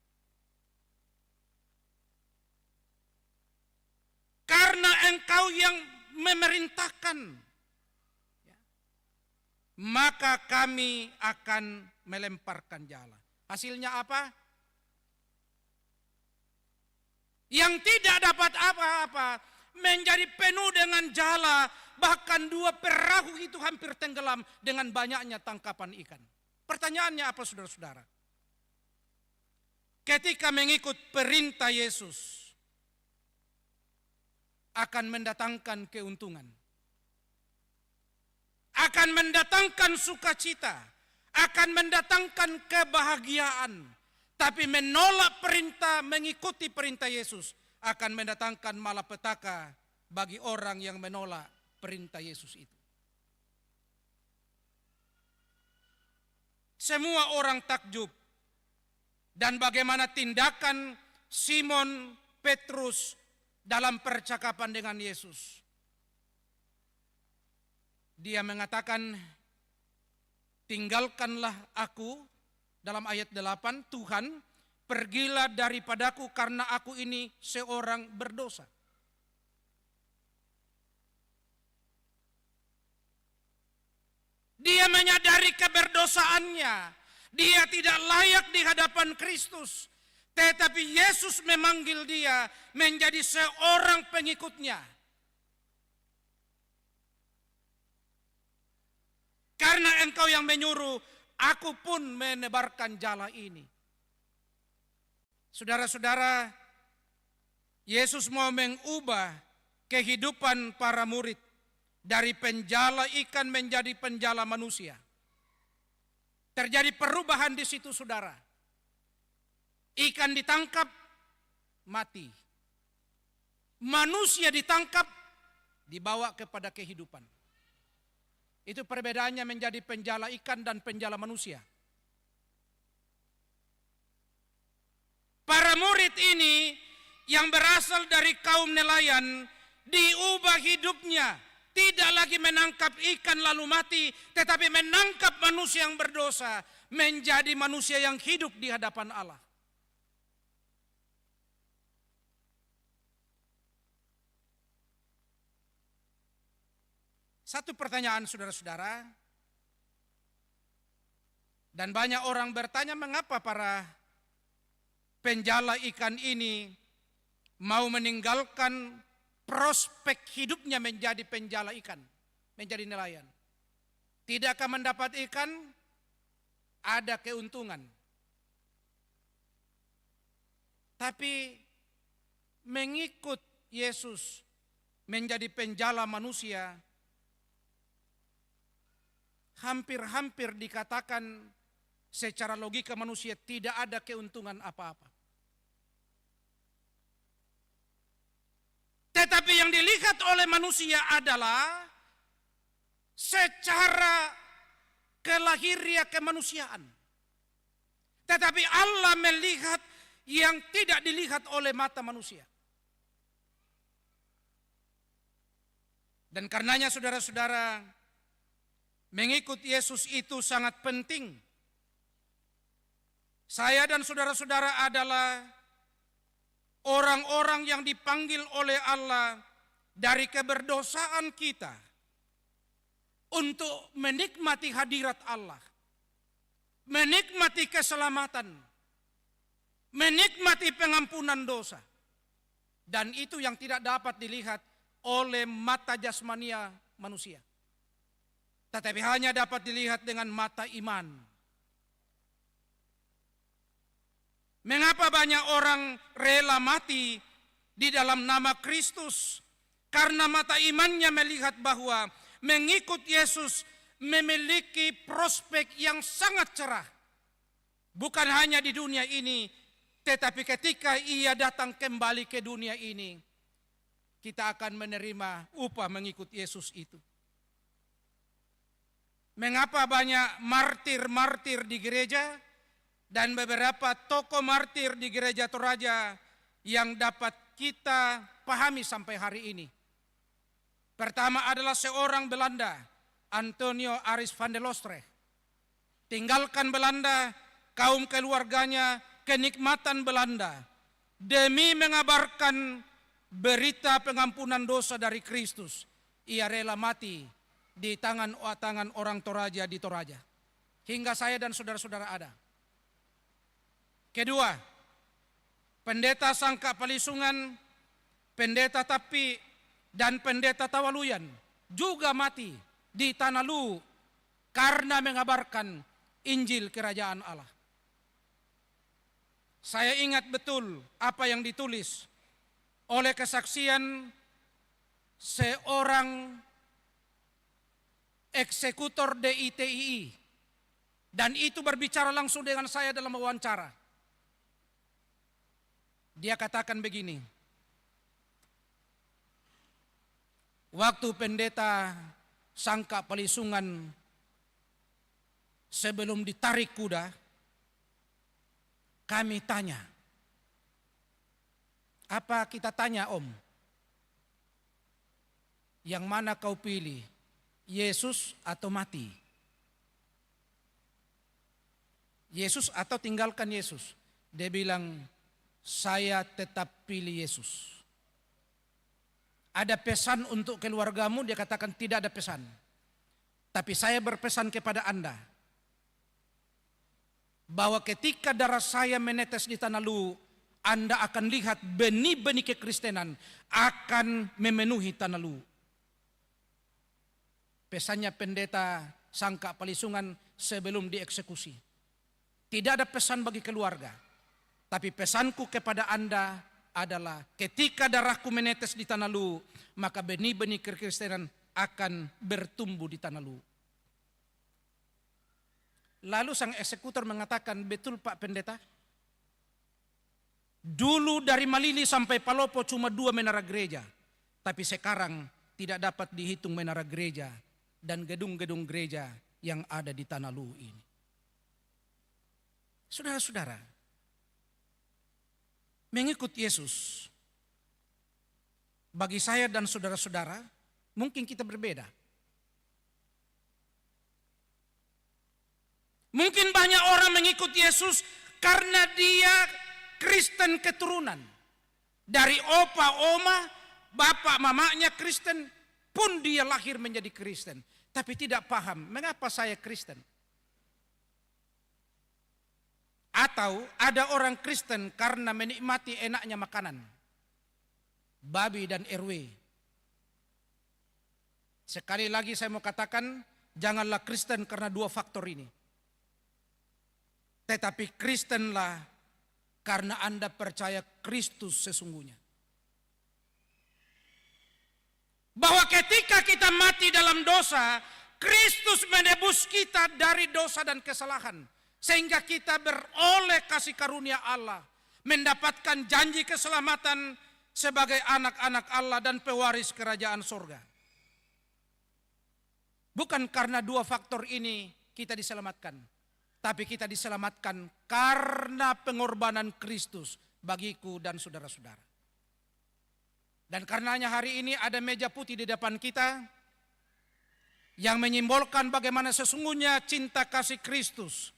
Karena engkau yang memerintahkan, maka kami akan melemparkan jala. Hasilnya apa? Yang tidak dapat apa-apa, menjadi penuh dengan jala, bahkan 2 perahu itu hampir tenggelam dengan banyaknya tangkapan ikan. Pertanyaannya apa, saudara-saudara? Ketika mengikut perintah Yesus, akan mendatangkan keuntungan, akan mendatangkan sukacita, akan mendatangkan kebahagiaan. Tapi menolak perintah, mengikuti perintah Yesus akan mendatangkan malapetaka bagi orang yang menolak perintah Yesus itu. Semua orang takjub dan bagaimana tindakan Simon Petrus dalam percakapan dengan Yesus. Dia mengatakan, tinggalkanlah aku, dalam ayat 8, Tuhan, pergilah daripadaku karena aku ini seorang berdosa. Dia menyadari keberdosaannya. Dia tidak layak di hadapan Kristus. Tetapi Yesus memanggil dia menjadi seorang pengikutnya. Karena engkau yang menyuruh, aku pun menebarkan jala ini. Saudara-saudara, Yesus mau mengubah kehidupan para murid dari penjala ikan menjadi penjala manusia. Terjadi perubahan di situ, saudara. Ikan ditangkap, mati. Manusia ditangkap, dibawa kepada kehidupan. Itu perbedaannya menjadi penjala ikan dan penjala manusia. Para murid ini yang berasal dari kaum nelayan diubah hidupnya. Tidak lagi menangkap ikan lalu mati, tetapi menangkap manusia yang berdosa, menjadi manusia yang hidup di hadapan Allah. Satu pertanyaan, saudara-saudara, dan banyak orang bertanya mengapa para penjala ikan ini mau meninggalkan prospek hidupnya menjadi penjala ikan, menjadi nelayan. Tidakkah mendapat ikan, ada keuntungan. Tapi mengikut Yesus menjadi penjala manusia, hampir-hampir dikatakan secara logika manusia tidak ada keuntungan apa-apa. Tetapi yang dilihat oleh manusia adalah secara kelahiria kemanusiaan. Tetapi Allah melihat yang tidak dilihat oleh mata manusia. Dan karenanya saudara-saudara, mengikut Yesus itu sangat penting. Saya dan saudara-saudara adalah orang-orang yang dipanggil oleh Allah dari keberdosaan kita untuk menikmati hadirat Allah, menikmati keselamatan, menikmati pengampunan dosa. Dan itu yang tidak dapat dilihat oleh mata jasmania manusia, tetapi hanya dapat dilihat dengan mata iman. Mengapa banyak orang rela mati di dalam nama Kristus? Karena mata imannya melihat bahwa mengikut Yesus memiliki prospek yang sangat cerah. Bukan hanya di dunia ini, tetapi ketika ia datang kembali ke dunia ini, kita akan menerima upah mengikut Yesus itu. Mengapa banyak martir-martir di gereja dan beberapa tokoh martir di gereja Toraja yang dapat kita pahami sampai hari ini? Pertama adalah seorang Belanda, Antonio Aris van der Lostrecht. Tinggalkan Belanda, kaum keluarganya, kenikmatan Belanda, demi mengabarkan berita pengampunan dosa dari Kristus. Ia rela mati di tangan orang Toraja di Toraja. Hingga saya dan saudara-saudara ada. Kedua, pendeta Sangka Palisungan, pendeta Tapi, dan pendeta Tawaluyan juga mati di Tanah Lu karena mengabarkan Injil Kerajaan Allah. Saya ingat betul apa yang ditulis oleh kesaksian seorang eksekutor DITII, dan itu berbicara langsung dengan saya dalam wawancara. Dia katakan begini, waktu pendeta Sangka Palisungan sebelum ditarik kuda, kami tanya, apa kita tanya Om? Yang mana kau pilih, Yesus atau mati? Yesus atau tinggalkan Yesus? Dia bilang, saya tetap pilih Yesus. Ada pesan untuk keluargamu? Dia katakan tidak ada pesan. Tapi saya berpesan kepada Anda, bahwa ketika darah saya menetes di Tanah Lu, Anda akan lihat benih-benih kekristenan akan memenuhi Tanah Lu. Pesannya pendeta Sangka Palisungan sebelum dieksekusi. Tidak ada pesan bagi keluarga. Tapi pesanku kepada Anda adalah ketika darahku menetes di Tanah Lu, maka benih-benih kekristenan akan bertumbuh di Tanah Lu. Lalu sang eksekutor mengatakan, betul Pak Pendeta? Dulu dari Malili sampai Palopo cuma 2 menara gereja. Tapi sekarang tidak dapat dihitung menara gereja dan gedung-gedung gereja yang ada di Tanah Lu ini. Saudara-saudara, mengikut Yesus, bagi saya dan saudara-saudara, mungkin kita berbeda. Mungkin banyak orang mengikut Yesus karena dia Kristen keturunan. Dari opa, oma, bapak, mamanya Kristen, pun dia lahir menjadi Kristen. Tapi tidak paham, mengapa saya Kristen? Atau ada orang Kristen karena menikmati enaknya makanan, babi dan RW. Sekali lagi saya mau katakan, janganlah Kristen karena 2 faktor ini. Tetapi Kristenlah karena Anda percaya Kristus sesungguhnya. Bahwa ketika kita mati dalam dosa, Kristus menebus kita dari dosa dan kesalahan. Sehingga kita beroleh kasih karunia Allah, mendapatkan janji keselamatan sebagai anak-anak Allah dan pewaris kerajaan surga. Bukan karena dua faktor ini kita diselamatkan, tapi kita diselamatkan karena pengorbanan Kristus bagiku dan saudara-saudara. Dan karenanya hari ini ada meja putih di depan kita yang menyimbolkan bagaimana sesungguhnya cinta kasih Kristus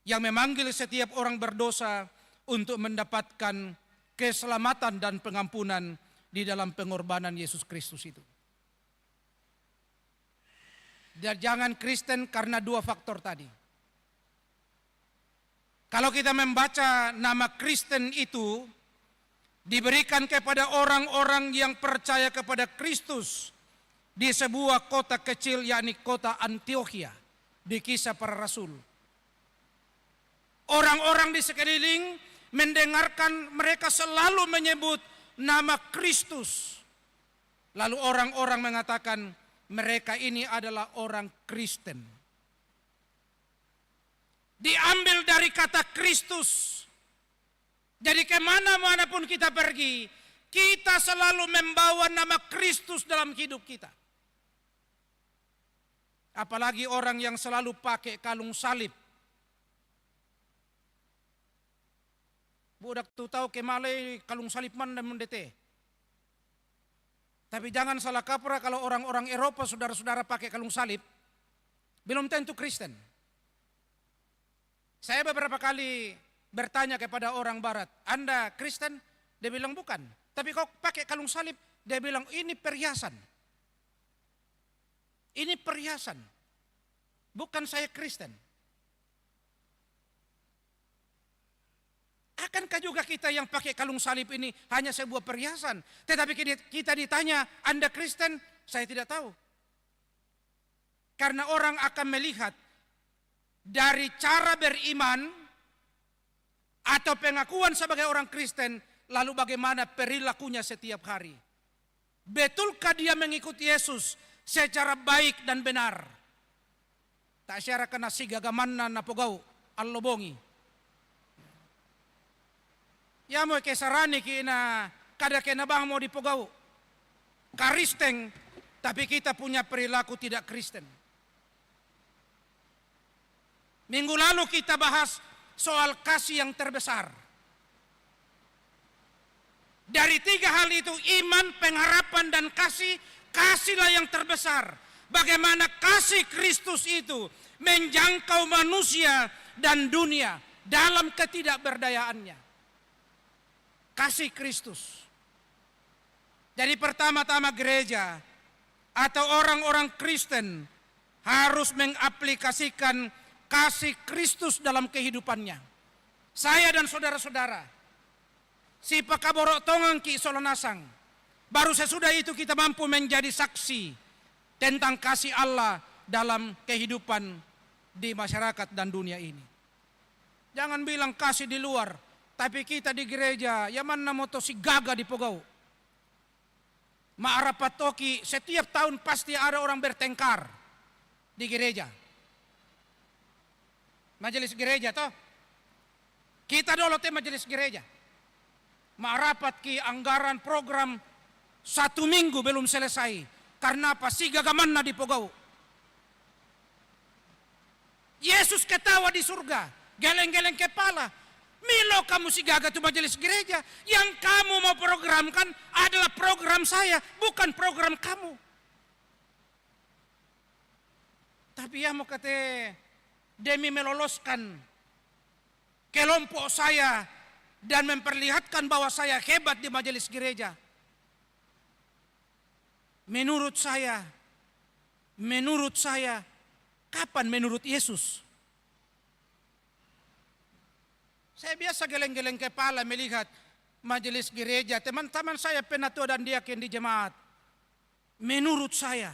yang memanggil setiap orang berdosa untuk mendapatkan keselamatan dan pengampunan di dalam pengorbanan Yesus Kristus itu. Dan jangan Kristen karena dua faktor tadi. Kalau kita membaca nama Kristen itu diberikan kepada orang-orang yang percaya kepada Kristus di sebuah kota kecil, yakni kota Antiokhia di Kisah Para Rasul. Orang-orang di sekeliling mendengarkan mereka selalu menyebut nama Kristus. Lalu orang-orang mengatakan mereka ini adalah orang Kristen. Diambil dari kata Kristus. Jadi kemana-mana pun kita pergi, kita selalu membawa nama Kristus dalam hidup kita. Apalagi orang yang selalu pakai kalung salib. Budak tu tahu kemalai kalung salib mana mendete. Tapi jangan salah kaprah kalau orang-orang Eropa saudara-saudara pakai kalung salib, belum tentu Kristen. Saya beberapa kali bertanya kepada orang barat, Anda Kristen? Dia bilang bukan. Tapi kau pakai kalung salib, dia bilang ini perhiasan. Ini perhiasan. Bukan saya Kristen. Akankah juga kita yang pakai kalung salib ini hanya sebuah perhiasan? Tetapi kita ditanya, Anda Kristen? Saya tidak tahu. Karena orang akan melihat dari cara beriman atau pengakuan sebagai orang Kristen, lalu bagaimana perilakunya setiap hari. Betulkah dia mengikuti Yesus secara baik dan benar? Tak syara kena sigagamanna napogau allobongi. Ya mo kesarani kina kada kena bang mau dipogau. Karisteng, tapi kita punya perilaku tidak Kristen. Minggu lalu kita bahas soal kasih yang terbesar. Dari tiga hal itu, iman, pengharapan, dan kasih, kasihlah yang terbesar. Bagaimana kasih Kristus itu menjangkau manusia dan dunia dalam ketidakberdayaannya. Kasih Kristus. Jadi pertama-tama gereja atau orang-orang Kristen harus mengaplikasikan kasih Kristus dalam kehidupannya. Saya dan saudara-saudara, si pakaborok tongang ki solonasang, baru sesudah itu kita mampu menjadi saksi tentang kasih Allah dalam kehidupan di masyarakat dan dunia ini. Jangan bilang kasih di luar, tapi kita di gereja, yaman namoto si gaga di pogau. Maarapatoki, setiap tahun pasti ada orang bertengkar di gereja. Majelis gereja toh. Kita dulu teh majelis gereja. Maarapat ki anggaran program 1 minggu belum selesai. Karena apa? Si gagamanna di pogau. Yesus ketawa di surga, geleng-geleng kepala. Milo kamu si gaga tu majelis gereja. Yang kamu mau programkan adalah program saya, bukan program kamu. Tapi ya mau kata demi meloloskan kelompok saya dan memperlihatkan bahwa saya hebat di majelis gereja. Menurut saya, kapan menurut Yesus? Saya biasa geleng-geleng kepala melihat majelis gereja, teman-teman saya penatua dan diaken di jemaat. Menurut saya,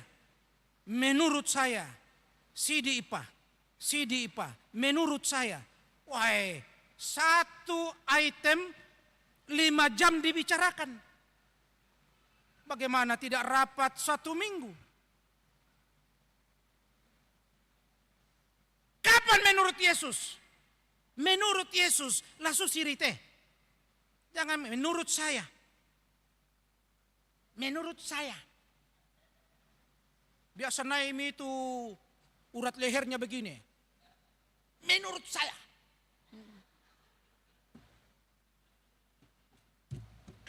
Sidi Ipa, menurut saya, wah, satu item 5 jam dibicarakan. Bagaimana tidak rapat 1 minggu? Kapan menurut Yesus? Menurut Yesus, langsung sirite. Jangan menurut saya. Menurut saya. Biasa Naim itu urat lehernya begini. Menurut saya.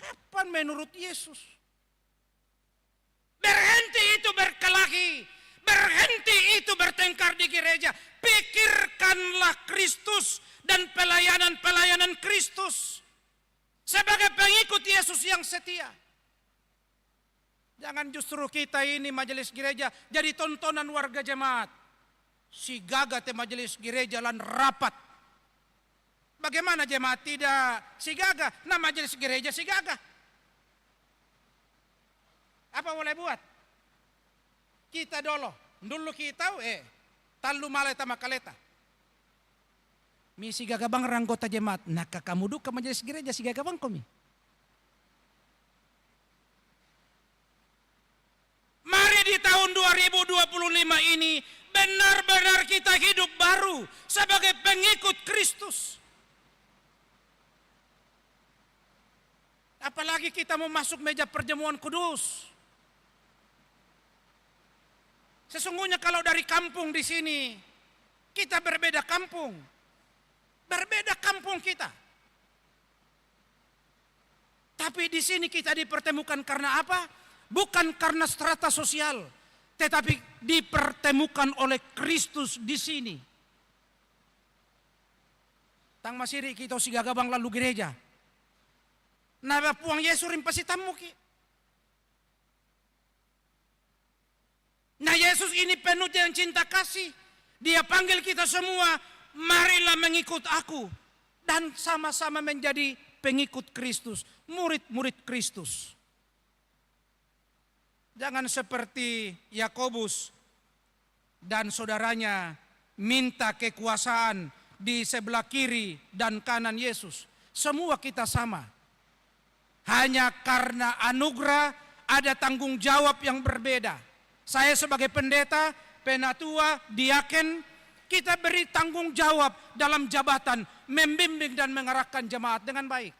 Kapan menurut Yesus? Berhenti itu berkelahi. Berhenti itu bertengkar di gereja. Pikirkanlah Kristus dan pelayanan-pelayanan Kristus. Sebagai pengikut Yesus yang setia. Jangan justru kita ini majelis gereja jadi tontonan warga jemaat. Si gagah te majelis gereja lan rapat. Bagaimana jemaat tidak si gagah? Nah majelis gereja si gagah. Apa boleh buat? Kita dulu kita talu malay tama kaleta. Misi gagabang ranggota jemaat, nakakamudu ka majelis gereja si gagabang kami. Mari di tahun 2025 ini benar-benar kita hidup baru sebagai pengikut Kristus. Apalagi kita mau masuk meja perjamuan kudus. Sesungguhnya kalau dari kampung di sini, kita berbeda kampung. Berbeda kampung kita. Tapi di sini kita dipertemukan karena apa? Bukan karena strata sosial, tetapi dipertemukan oleh Kristus di sini. Tang masiri kita si gagabang lalu gereja. Naba puang Yesus rimpasi tamuki. Nah Yesus ini penuh dengan cinta kasih. Dia panggil kita semua, marilah mengikut aku. Dan sama-sama menjadi pengikut Kristus, murid-murid Kristus. Jangan seperti Yakobus dan saudaranya minta kekuasaan di sebelah kiri dan kanan Yesus. Semua kita sama. Hanya karena anugerah ada tanggung jawab yang berbeda. Saya sebagai pendeta, penatua, diaken, kita beri tanggung jawab dalam jabatan membimbing dan mengarahkan jemaat dengan baik.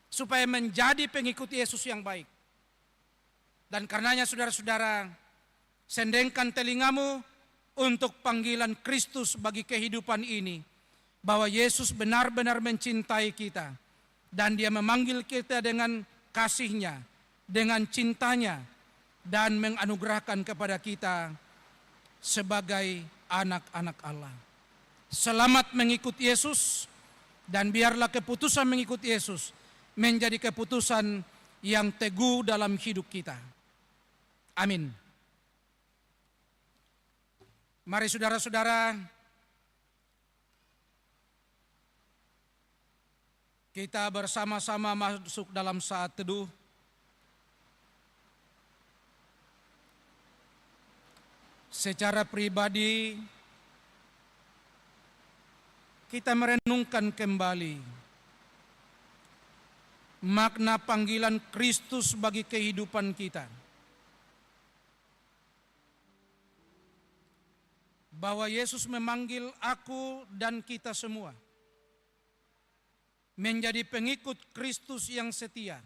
Supaya menjadi pengikut Yesus yang baik. Dan karenanya saudara-saudara, sendengkan telingamu untuk panggilan Kristus bagi kehidupan ini. Bahwa Yesus benar-benar mencintai kita. Dan dia memanggil kita dengan kasih-Nya, dengan cintanya, dan menganugerahkan kepada kita sebagai anak-anak Allah. Selamat mengikut Yesus, dan biarlah keputusan mengikut Yesus menjadi keputusan yang teguh dalam hidup kita. Amin. Mari saudara-saudara, kita bersama-sama masuk dalam saat teduh. Secara pribadi, kita merenungkan kembali makna panggilan Kristus bagi kehidupan kita. Bahwa Yesus memanggil aku dan kita semua menjadi pengikut Kristus yang setia.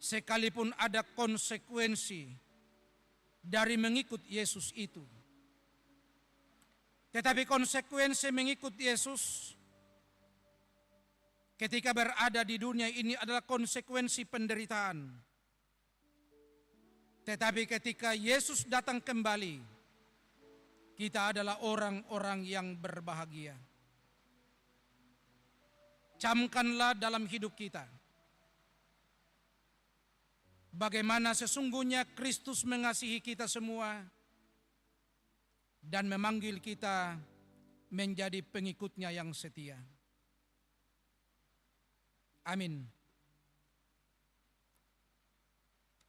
Sekalipun ada konsekuensi dari mengikut Yesus itu. Tetapi konsekuensi mengikut Yesus ketika berada di dunia ini adalah konsekuensi penderitaan. Tetapi ketika Yesus datang kembali, kita adalah orang-orang yang berbahagia. Camkanlah dalam hidup kita bagaimana sesungguhnya Kristus mengasihi kita semua dan memanggil kita menjadi pengikutnya yang setia. Amin.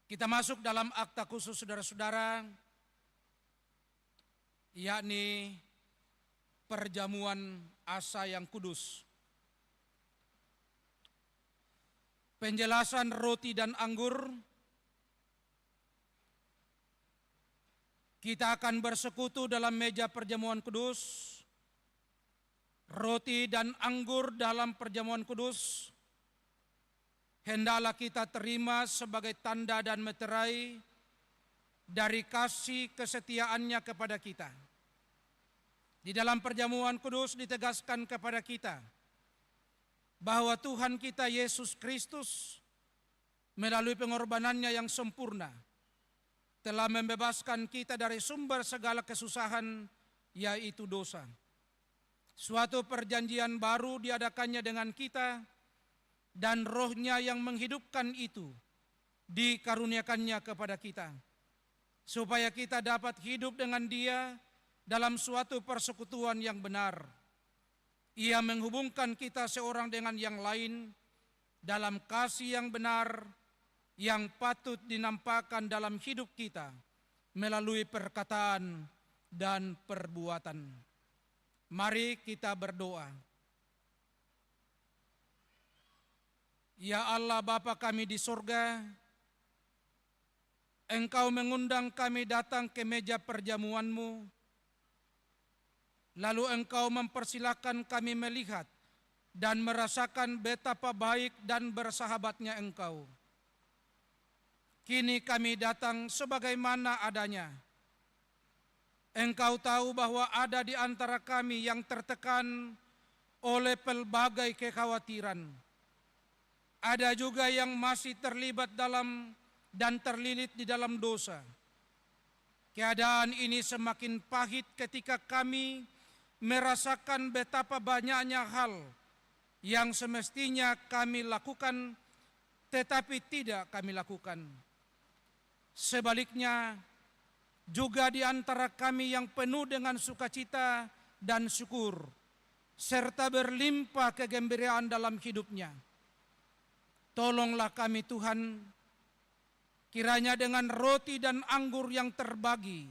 Kita masuk dalam akta khusus saudara-saudara, yakni perjamuan asa yang kudus. Penjelasan roti dan anggur. Kita akan bersekutu dalam meja perjamuan kudus roti dan anggur dalam perjamuan kudus hendaklah kita terima sebagai tanda dan meterai dari kasih kesetiaannya kepada kita. Di dalam perjamuan kudus ditegaskan kepada kita bahwa Tuhan kita Yesus Kristus melalui pengorbanannya yang sempurna telah membebaskan kita dari sumber segala kesusahan, yaitu dosa. Suatu perjanjian baru diadakannya dengan kita, dan Roh-Nya yang menghidupkan itu dikaruniakannya kepada kita, supaya kita dapat hidup dengan Dia dalam suatu persekutuan yang benar. Ia menghubungkan kita seorang dengan yang lain dalam kasih yang benar yang patut dinampakkan dalam hidup kita melalui perkataan dan perbuatan. Mari kita berdoa. Ya Allah Bapa kami di surga, Engkau mengundang kami datang ke meja perjamuan-Mu, lalu Engkau mempersilahkan kami melihat dan merasakan betapa baik dan bersahabatnya Engkau. Kini kami datang sebagaimana adanya. Engkau tahu bahwa ada di antara kami yang tertekan oleh pelbagai kekhawatiran. Ada juga yang masih terlibat dalam dan terlilit di dalam dosa. Keadaan ini semakin pahit ketika kami merasakan betapa banyaknya hal yang semestinya kami lakukan tetapi tidak kami lakukan. Sebaliknya, juga di antara kami yang penuh dengan sukacita dan syukur, serta berlimpah kegembiraan dalam hidupnya. Tolonglah kami Tuhan, kiranya dengan roti dan anggur yang terbagi,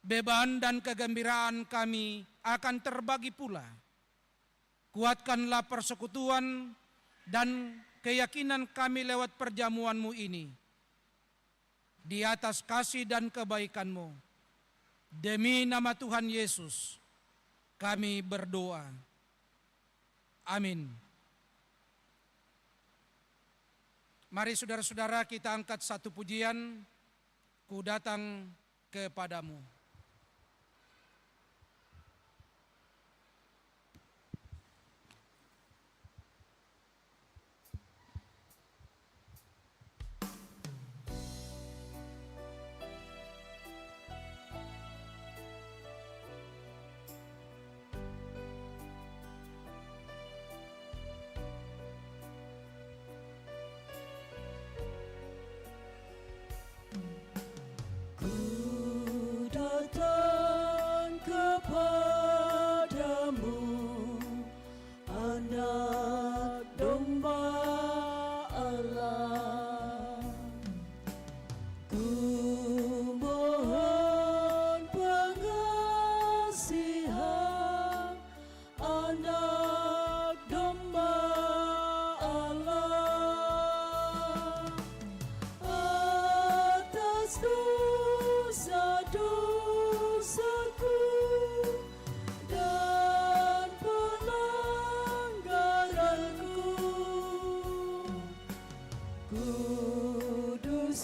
beban dan kegembiraan kami akan terbagi pula. Kuatkanlah persekutuan dan keyakinan kami lewat perjamuan-Mu ini. Di atas kasih dan kebaikan-Mu, demi nama Tuhan Yesus, kami berdoa. Amin. Mari saudara-saudara kita angkat satu pujian, Ku datang kepadamu.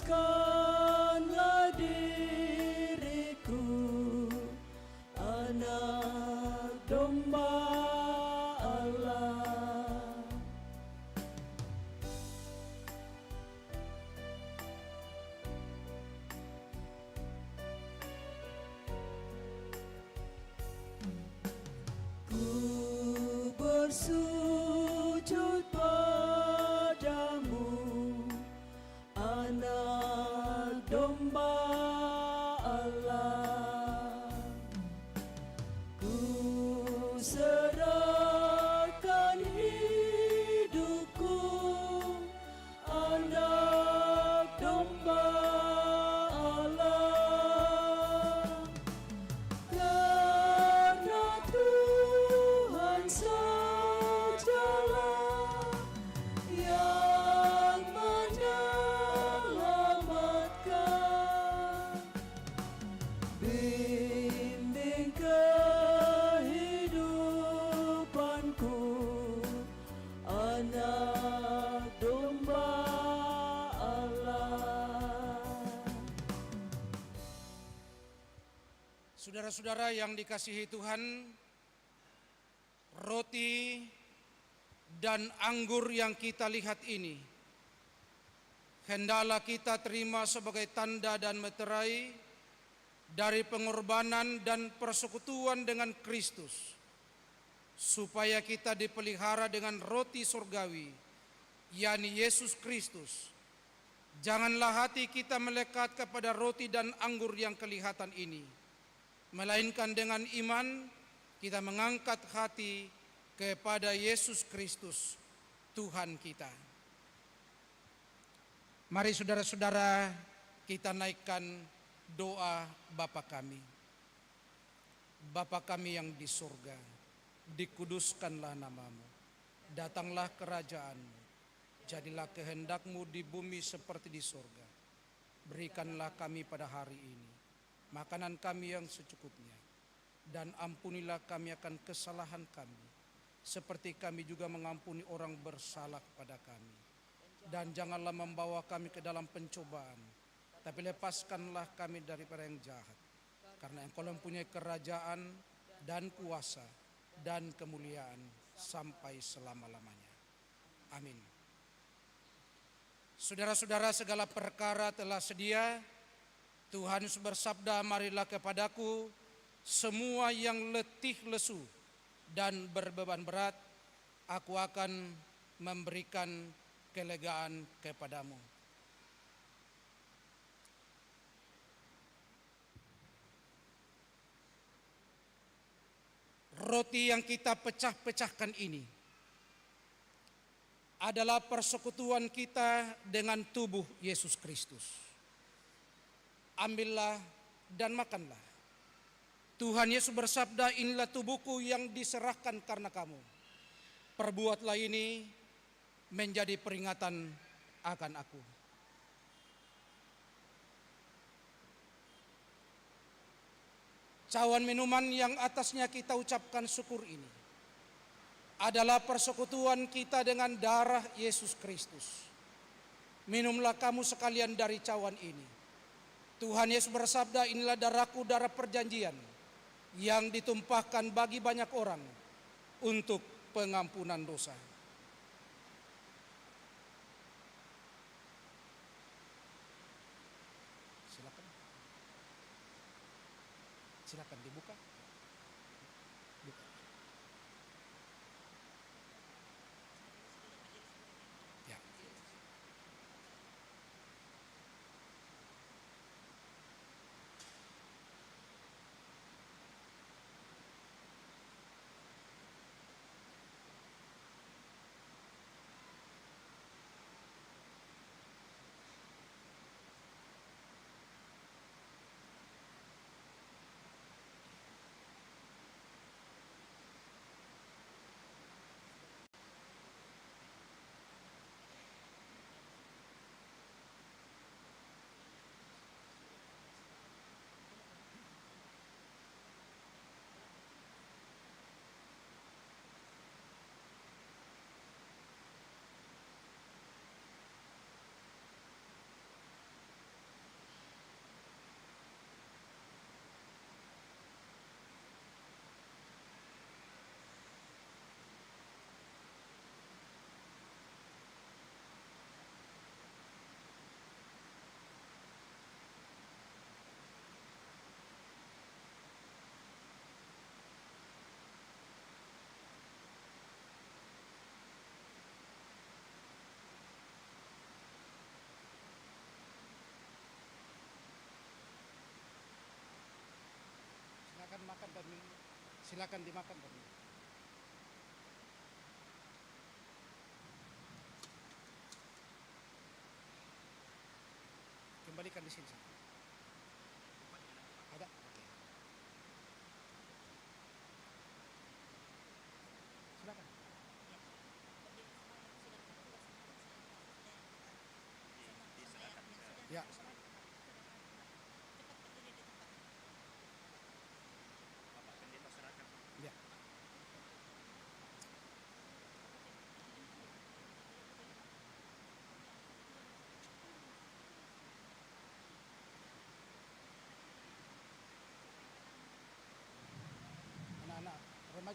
Kuduskanlah diriku, anak domba Allah. Saudara-saudara yang dikasihi Tuhan, roti dan anggur yang kita lihat ini hendaklah kita terima sebagai tanda dan meterai dari pengorbanan dan persekutuan dengan Kristus, supaya kita dipelihara dengan roti surgawi, yakni Yesus Kristus. Janganlah hati kita melekat kepada roti dan anggur yang kelihatan ini, melainkan dengan iman kita mengangkat hati kepada Yesus Kristus, Tuhan kita. Mari saudara-saudara, kita naikkan doa Bapa kami. Bapa kami yang di surga, dikuduskanlah namamu, datanglah kerajaanmu, jadilah kehendakmu di bumi seperti di surga. Berikanlah kami pada hari ini makanan kami yang secukupnya, dan ampunilah kami akan kesalahan kami, seperti kami juga mengampuni orang bersalah kepada kami. Dan janganlah membawa kami ke dalam pencobaan, tapi lepaskanlah kami daripada yang jahat. Karena Engkau mempunyai kerajaan dan kuasa dan kemuliaan sampai selama-lamanya. Amin. Saudara-saudara, segala perkara telah sedia. Tuhan Yesus bersabda, marilah kepadaku semua yang letih lesu dan berbeban berat, aku akan memberikan kelegaan kepadamu. Roti yang kita pecah-pecahkan ini adalah persekutuan kita dengan tubuh Yesus Kristus. Ambillah dan makanlah. Tuhan Yesus bersabda, inilah tubuhku yang diserahkan karena kamu. Perbuatlah ini menjadi peringatan akan aku. Cawan minuman yang atasnya kita ucapkan syukur ini adalah persekutuan kita dengan darah Yesus Kristus. Minumlah kamu sekalian dari cawan ini. Tuhan Yesus bersabda, inilah darahku, darah perjanjian yang ditumpahkan bagi banyak orang untuk pengampunan dosa. Silakan dibuka. Buka. Ya. Silakan makan dan minum. Silakan dimakan dan minum. Kembalikan di sini. Ada? Oke. Silakan. Ya. Ya.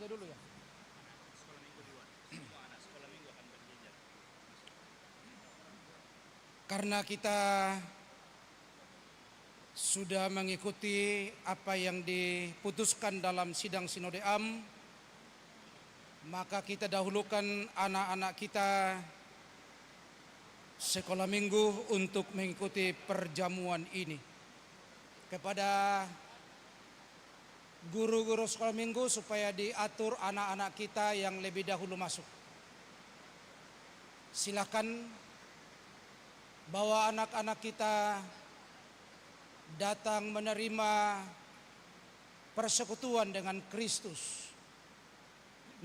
saja dulu ya. Karena kita sudah mengikuti apa yang diputuskan dalam sidang Sinode Am, maka kita dahulukan anak-anak kita sekolah minggu untuk mengikuti perjamuan ini. Kepada guru-guru sekolah minggu supaya diatur anak-anak kita yang lebih dahulu masuk. Silakan bawa anak-anak kita datang menerima persekutuan dengan Kristus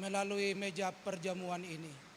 melalui meja perjamuan ini.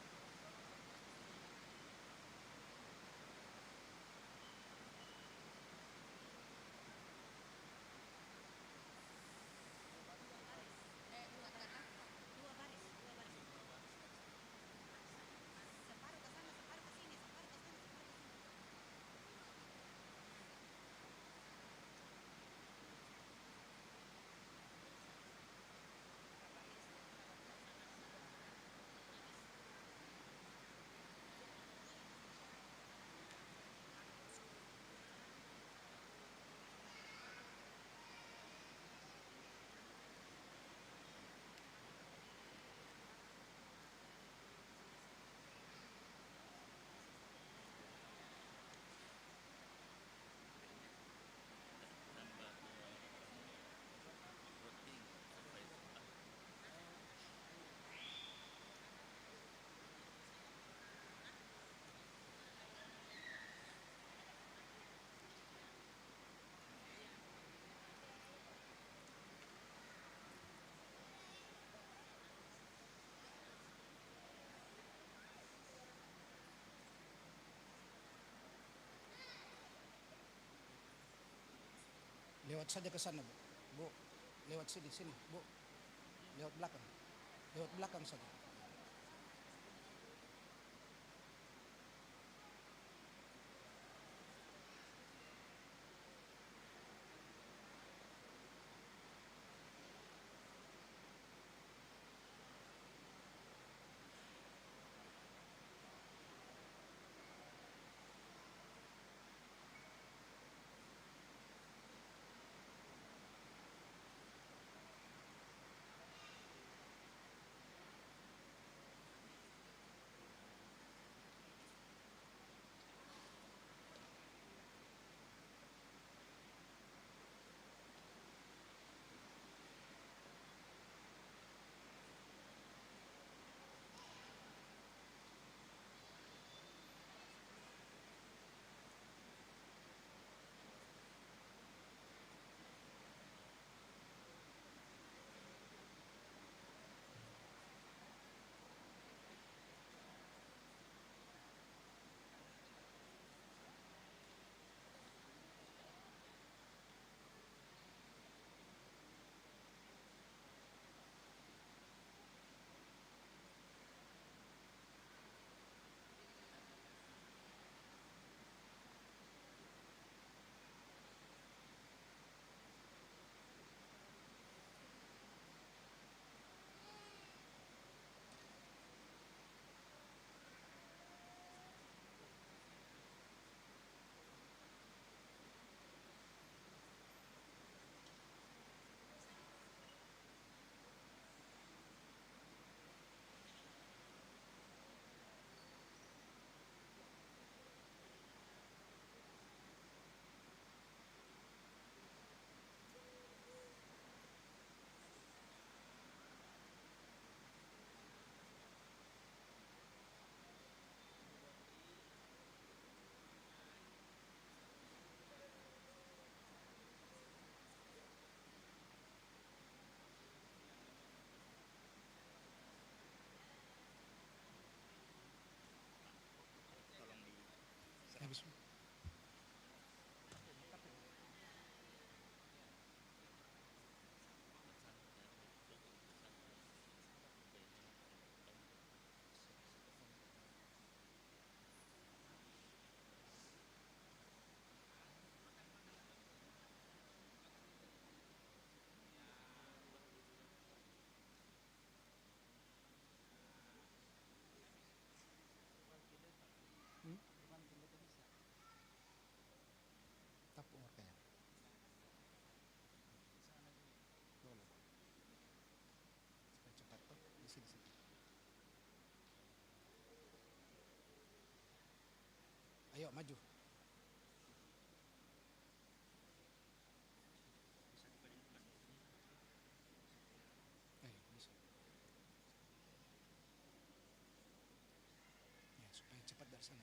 Lewat saja ke sana, Bu. Bu, lewat sini, Bu. Lewat belakang. Lewat belakang saja. Ayo maju. Ayo, bisa. Ya, supaya cepat dari sana.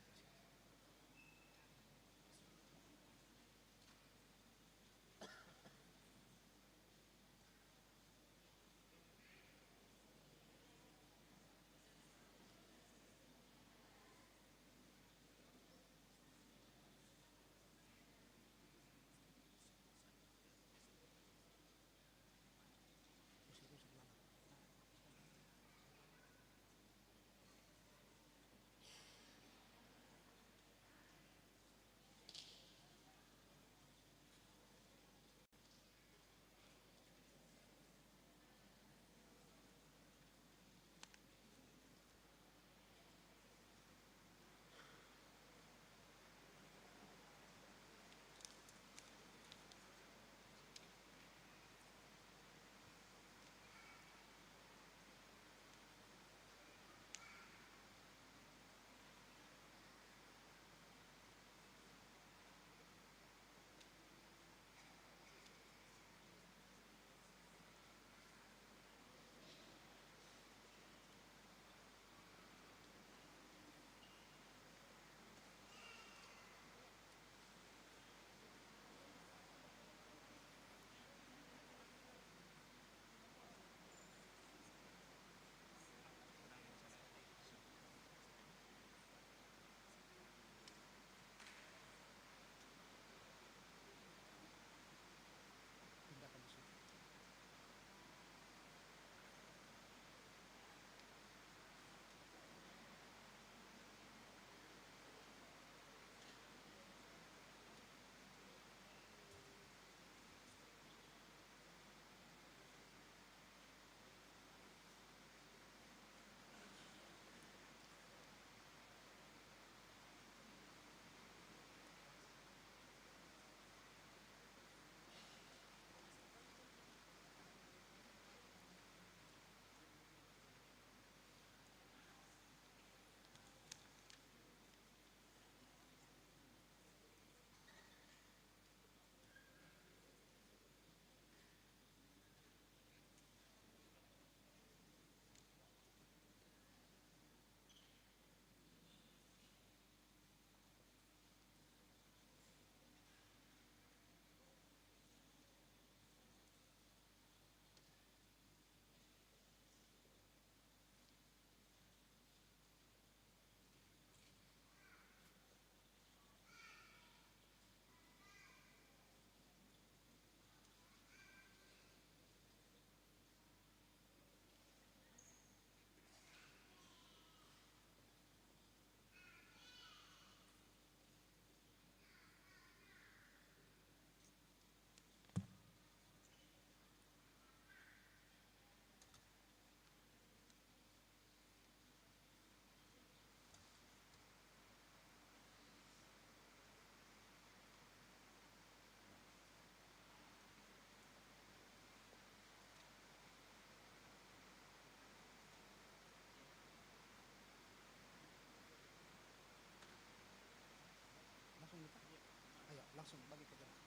Ayo langsung bagi ke jalan.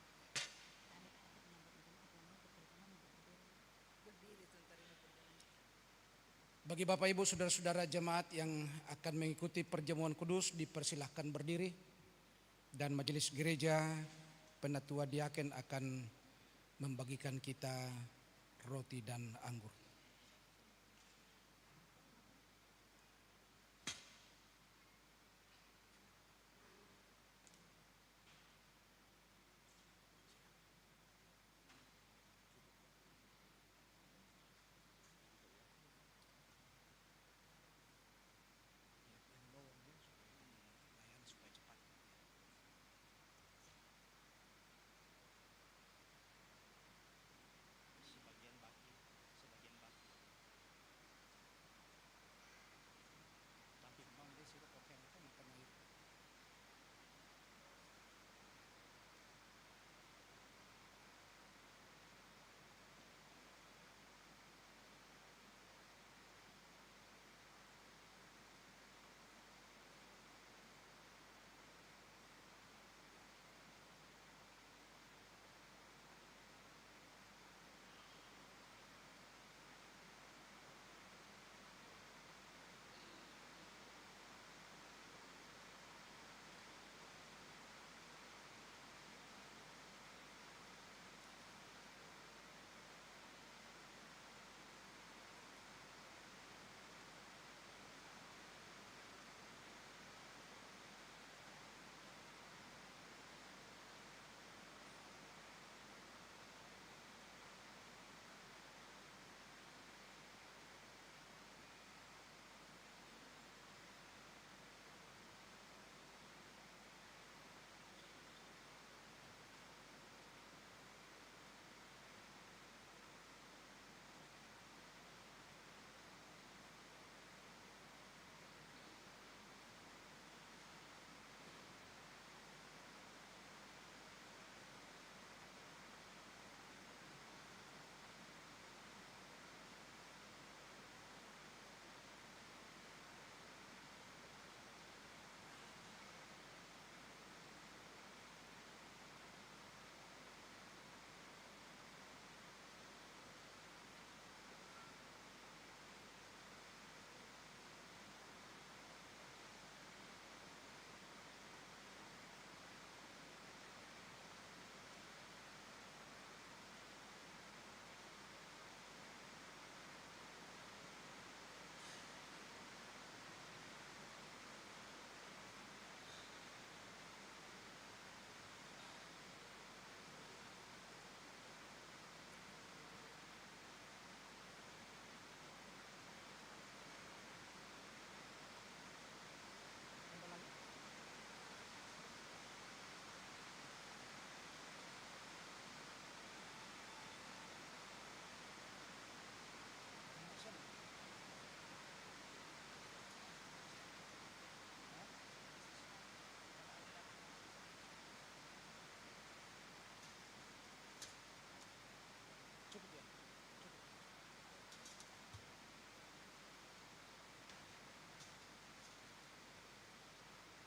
Bagi Bapak Ibu saudara-saudara jemaat yang akan mengikuti perjamuan kudus dipersilahkan berdiri, dan majelis gereja penatua diaken akan membagikan kita roti dan anggur.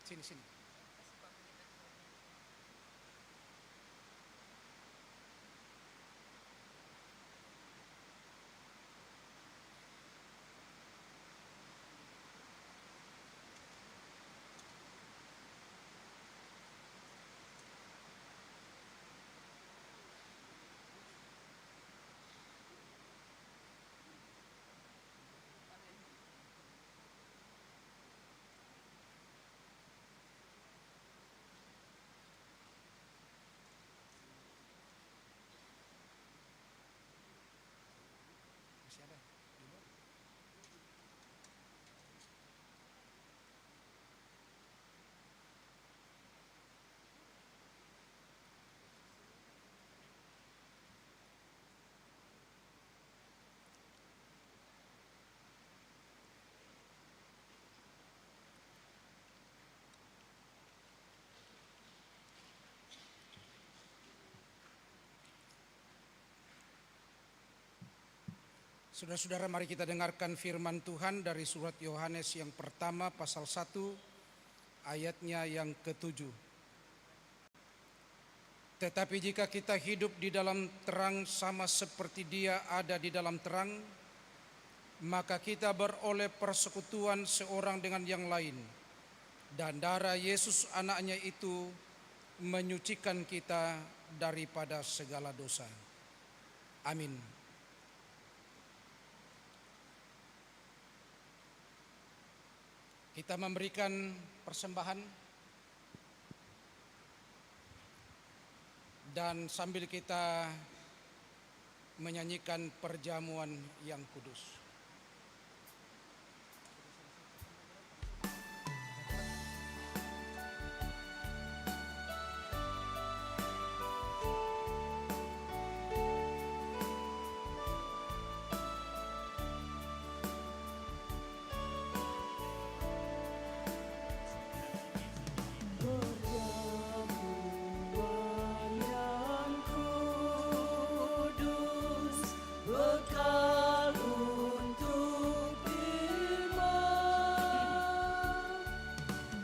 Sini, sini. Masih ada di luar. Saudara-saudara, mari kita dengarkan firman Tuhan dari surat Yohanes yang pertama pasal 1 ayatnya yang ke-7. Tetapi jika kita hidup di dalam terang sama seperti Dia ada di dalam terang, maka kita beroleh persekutuan seorang dengan yang lain, dan darah Yesus anaknya itu menyucikan kita daripada segala dosa. Amin. Kita memberikan persembahan dan sambil kita menyanyikan perjamuan yang kudus. Perjamuan yang kudus, bekal untuk iman,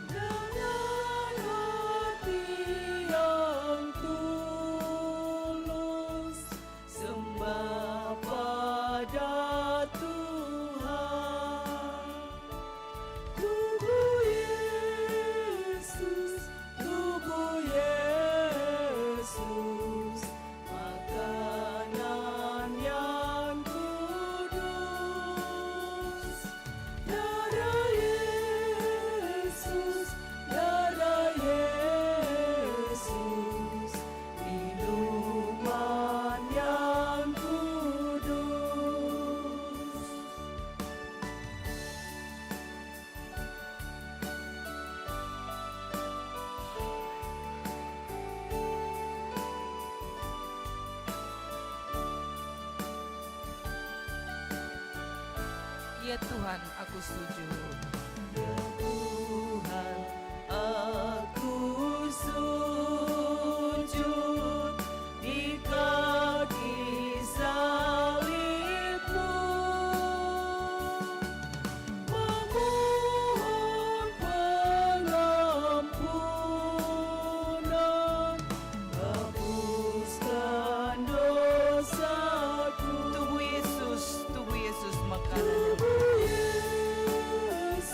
dengan hati yang tulus, sembah pada Tuhan. Tubuh Yesus, makanan yang kudus. Darah Yesus, minuman yang kudus. Ya Tuhan, aku sujud. Ya Tuhan, aku sujud di kaki salib-Mu, memohon pengampunan, hapuskan dosaku. Tubuh Yesus makanan yang Tubuh Yesus,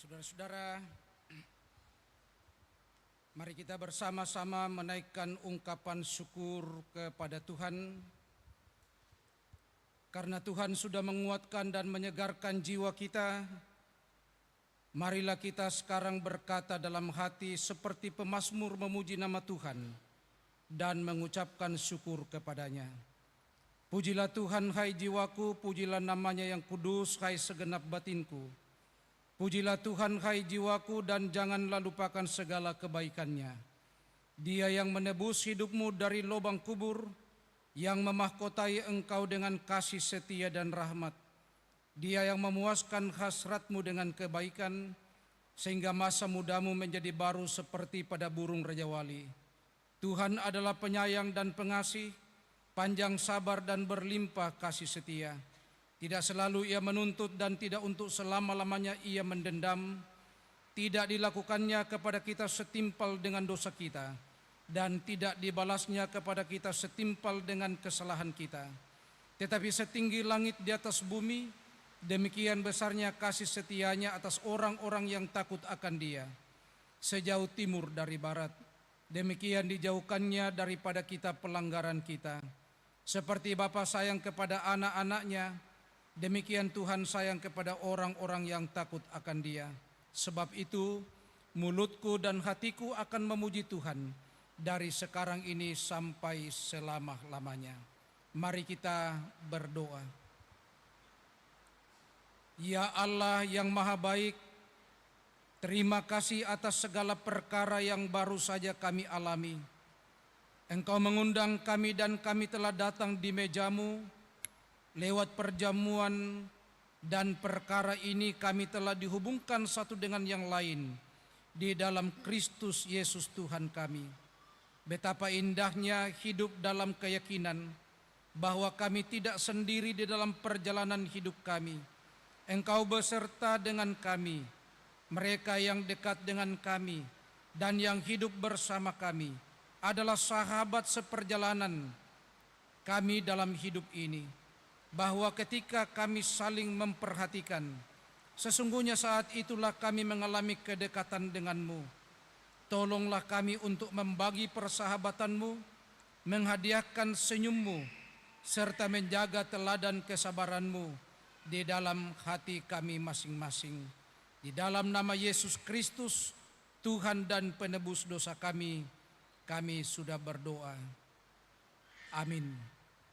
Saudara-saudara, mari kita bersama-sama menaikkan ungkapan syukur kepada Tuhan karena Tuhan sudah menguatkan dan menyegarkan jiwa kita. Marilah kita sekarang berkata dalam hati seperti pemazmur memuji nama Tuhan dan mengucapkan syukur kepadanya. Pujilah Tuhan hai jiwaku, pujilah namanya yang kudus hai segenap batinku. Pujilah Tuhan hai jiwaku dan janganlah lupakan segala kebaikannya. Dia yang menebus hidupmu dari lubang kubur, yang memahkotai engkau dengan kasih setia dan rahmat. Dia yang memuaskan hasratmu dengan kebaikan, sehingga masa mudamu menjadi baru seperti pada burung Raja Wali. Tuhan adalah penyayang dan pengasih, panjang sabar dan berlimpah kasih setia. Tidak selalu ia menuntut dan tidak untuk selama-lamanya ia mendendam. Tidak dilakukannya kepada kita setimpal dengan dosa kita, dan tidak dibalasnya kepada kita setimpal dengan kesalahan kita. Tetapi setinggi langit di atas bumi, demikian besarnya kasih setianya atas orang-orang yang takut akan Dia. Sejauh timur dari barat, demikian dijauhkannya daripada kita pelanggaran kita. Seperti Bapa sayang kepada anak-anaknya, demikian Tuhan sayang kepada orang-orang yang takut akan Dia. Sebab itu, mulutku dan hatiku akan memuji Tuhan dari sekarang ini sampai selama-lamanya. Mari kita berdoa. Ya Allah yang maha baik, terima kasih atas segala perkara yang baru saja kami alami. Engkau mengundang kami dan kami telah datang di mejamu. Lewat perjamuan dan perkara ini kami telah dihubungkan satu dengan yang lain di dalam Kristus Yesus Tuhan kami. Betapa indahnya hidup dalam keyakinan bahwa kami tidak sendiri di dalam perjalanan hidup kami. Engkau beserta dengan kami, mereka yang dekat dengan kami dan yang hidup bersama kami adalah sahabat seperjalanan kami dalam hidup ini. Bahwa ketika kami saling memperhatikan, sesungguhnya saat itulah kami mengalami kedekatan denganmu. Tolonglah kami untuk membagi persahabatan-Mu, menghadiahkan senyum-Mu, serta menjaga teladan kesabaran-Mu di dalam hati kami masing-masing. Di dalam nama Yesus Kristus, Tuhan dan penebus dosa kami sudah berdoa. Amin.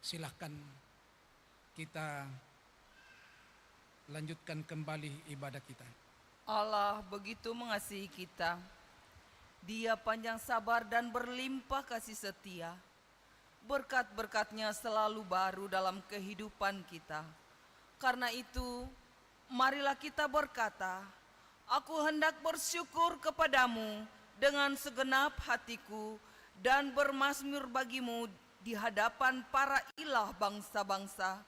Silahkan kita lanjutkan kembali ibadah kita. Allah begitu mengasihi kita. Dia panjang sabar dan berlimpah kasih setia. Berkat-berkat-Nya selalu baru dalam kehidupan kita. Karena itu, marilah kita berkata, aku hendak bersyukur kepadamu dengan segenap hatiku dan bermazmur bagimu di hadapan para ilah bangsa-bangsa.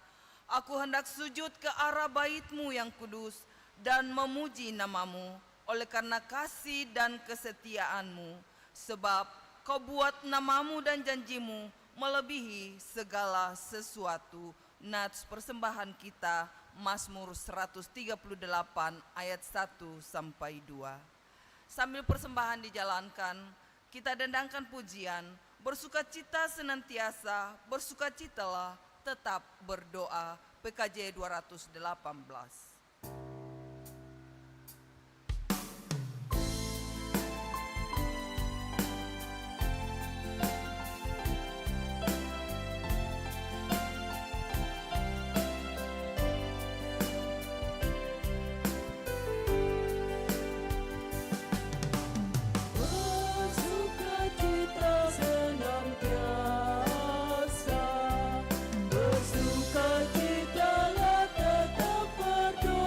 Aku hendak sujud ke arah bait-Mu yang kudus dan memuji nama-Mu oleh karena kasih dan kesetiaan-Mu. Sebab Kau buat nama-Mu dan janji-Mu melebihi segala sesuatu. Nats persembahan kita, Mazmur 138 ayat 1 sampai 2. Sambil persembahan dijalankan, kita dendangkan pujian, bersukacita senantiasa, bersukacitalah, tetap berdoa. PKJ 218. Bersukacita senantiasa, bersukacitalah tetap berdoa.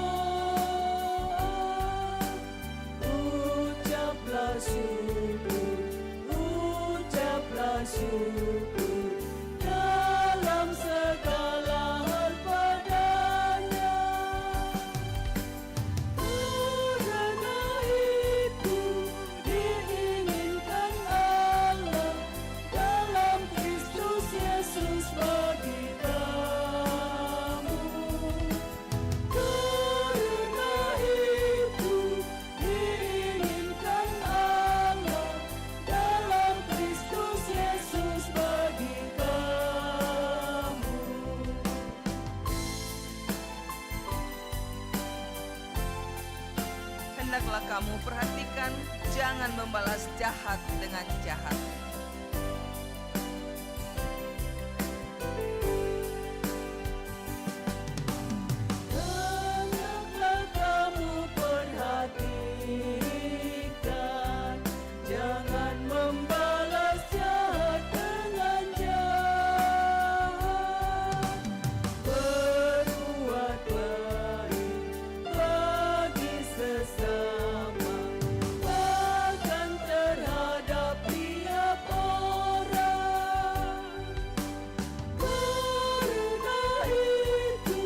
hendaklah kamu perhatikan, jangan membalas jahat dengan jahat. Hendaklah kamu perhatikan, jangan membalas jahat dengan jahat. Berbuat baik bagi sesama, bahkan terhadap tiap orang. Karena itu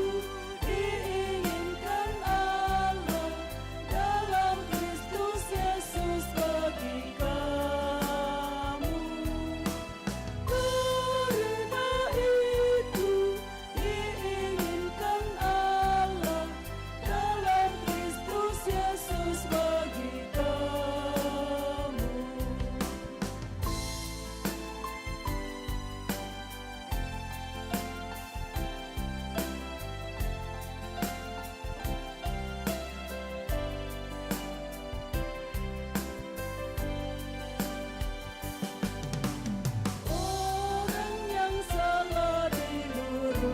diinginkan Allah dalam Kristus Yesus bagi kamu. Karena itu diinginkan Allah dalam Kristus Yesus bagi kamu. Orang yang salah diluruskan,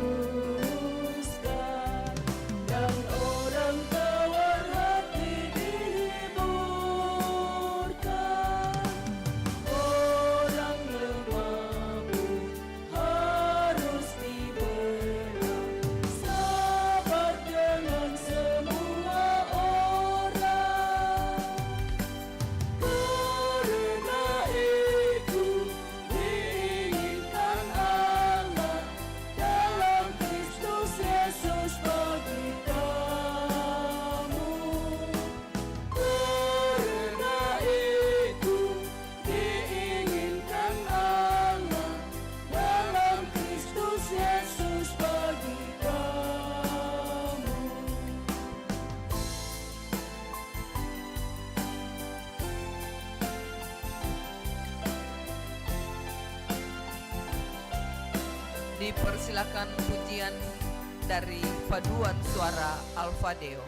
dan orang tawar hati dihiburkan. Orang lemah pun harus dibela, sabar dengan semua orang. Karena itu diinginkan Allah dalam Kristus Yesus bagi kamu. Karena itu diinginkan Allah dalam Kristus Yesus bagi kamu. Dipersilakan pujian dari paduan suara Alfa Deo.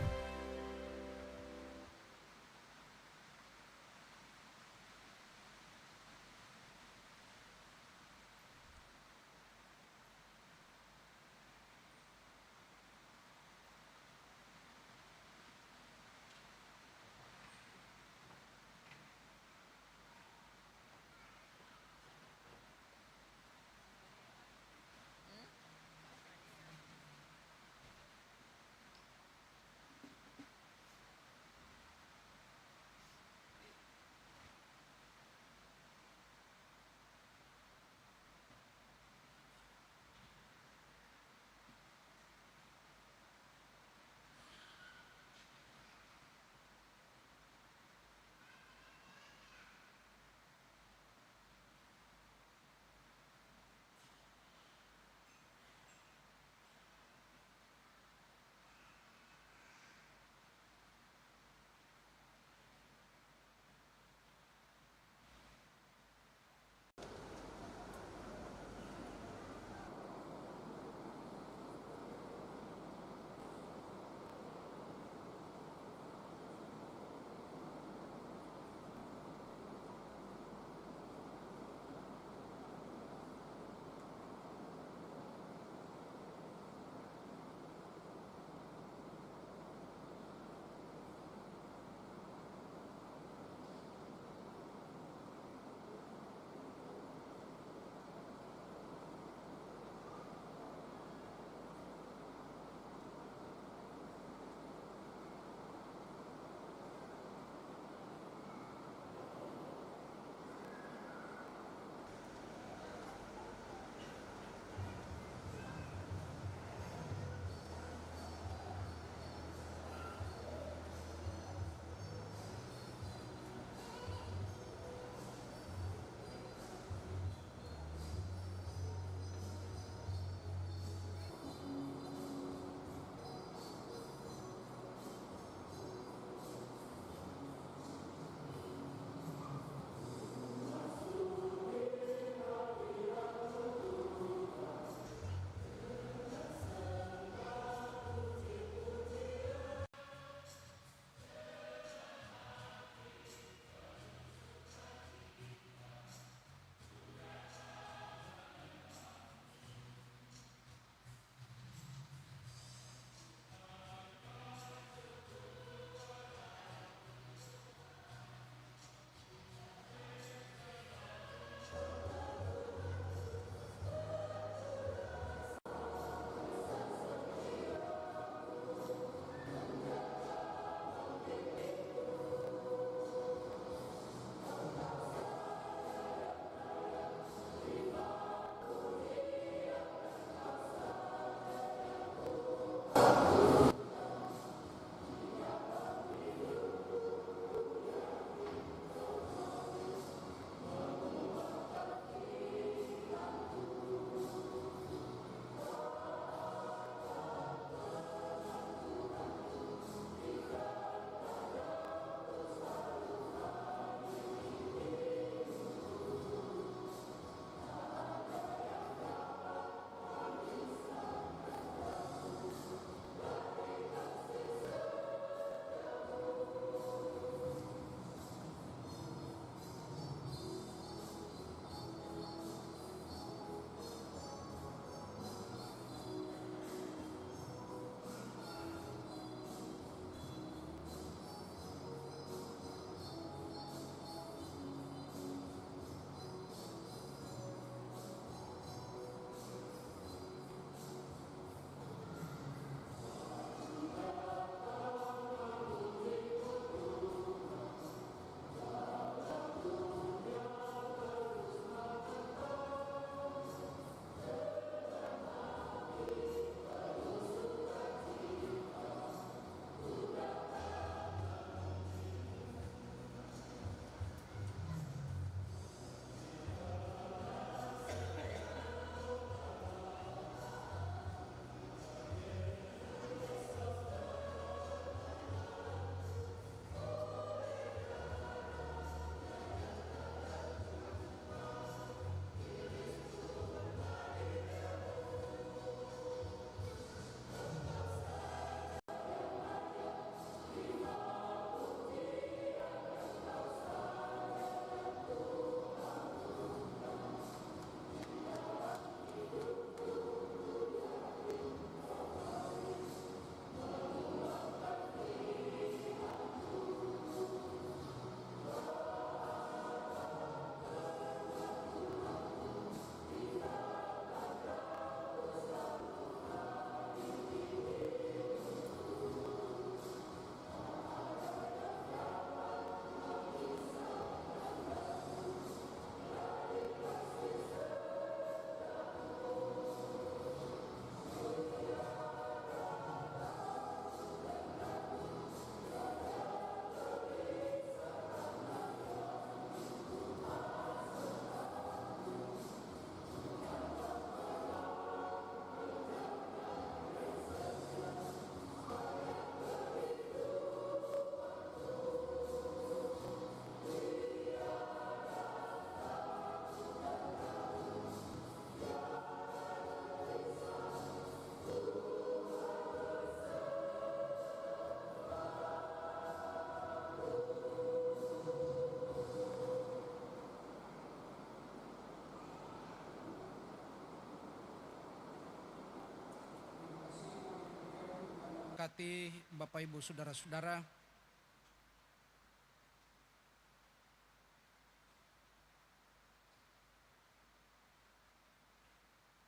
memberkati Bapak Ibu Saudara-saudara.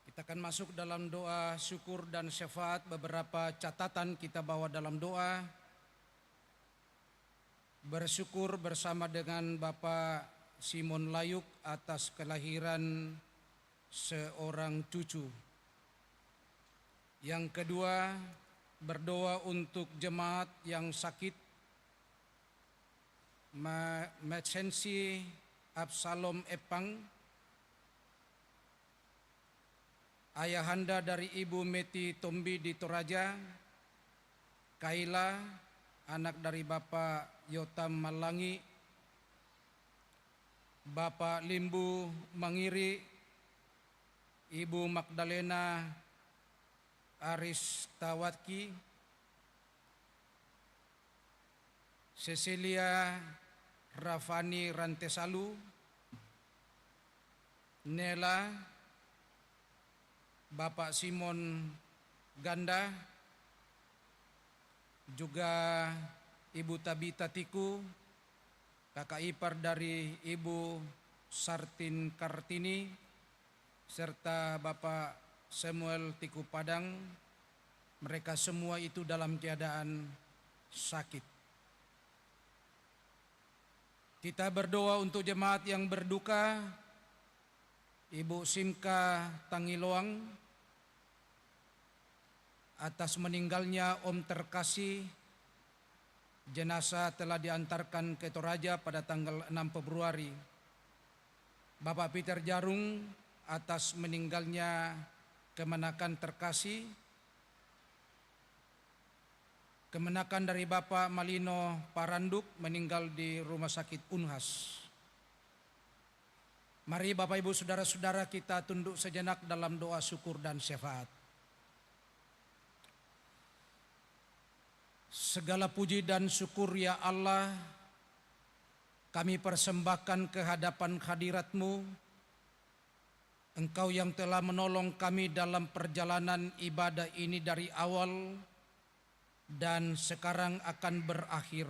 Kita akan masuk dalam doa syukur dan syafaat. Beberapa catatan kita bawa dalam doa. Bersyukur bersama dengan Bapak Simon Layuk atas kelahiran seorang cucu. Yang kedua, berdoa untuk jemaat yang sakit. Mecensi Absalom Epang, ayahanda dari Ibu Meti Tombi di Toraja, Kaila, anak dari Bapak Yotam Malangi, Bapak Limbu Mangiri, Ibu Magdalena Aris Tawatki, Cecilia Rafani Rantesalu, Nela, Bapak Simon Ganda, juga Ibu Tabita Tiku, kakak ipar dari Ibu Sartin Kartini, serta Bapak Samuel Tiku Padang. Mereka semua itu dalam keadaan sakit. Kita berdoa untuk jemaat yang berduka. Ibu Simka Tangiloang atas meninggalnya Om terkasih. Jenazah telah diantarkan ke Toraja pada tanggal 6 Februari. Bapak Peter Jarung atas meninggalnya kemenakan terkasih. Kemenakan dari Bapak Malino Paranduk meninggal di Rumah Sakit Unhas. Mari Bapak Ibu Saudara-saudara kita tunduk sejenak dalam doa syukur dan syafaat. Segala puji dan syukur ya Allah, kami persembahkan ke hadapan hadirat-Mu. Engkau yang telah menolong kami dalam perjalanan ibadah ini dari awal dan sekarang akan berakhir.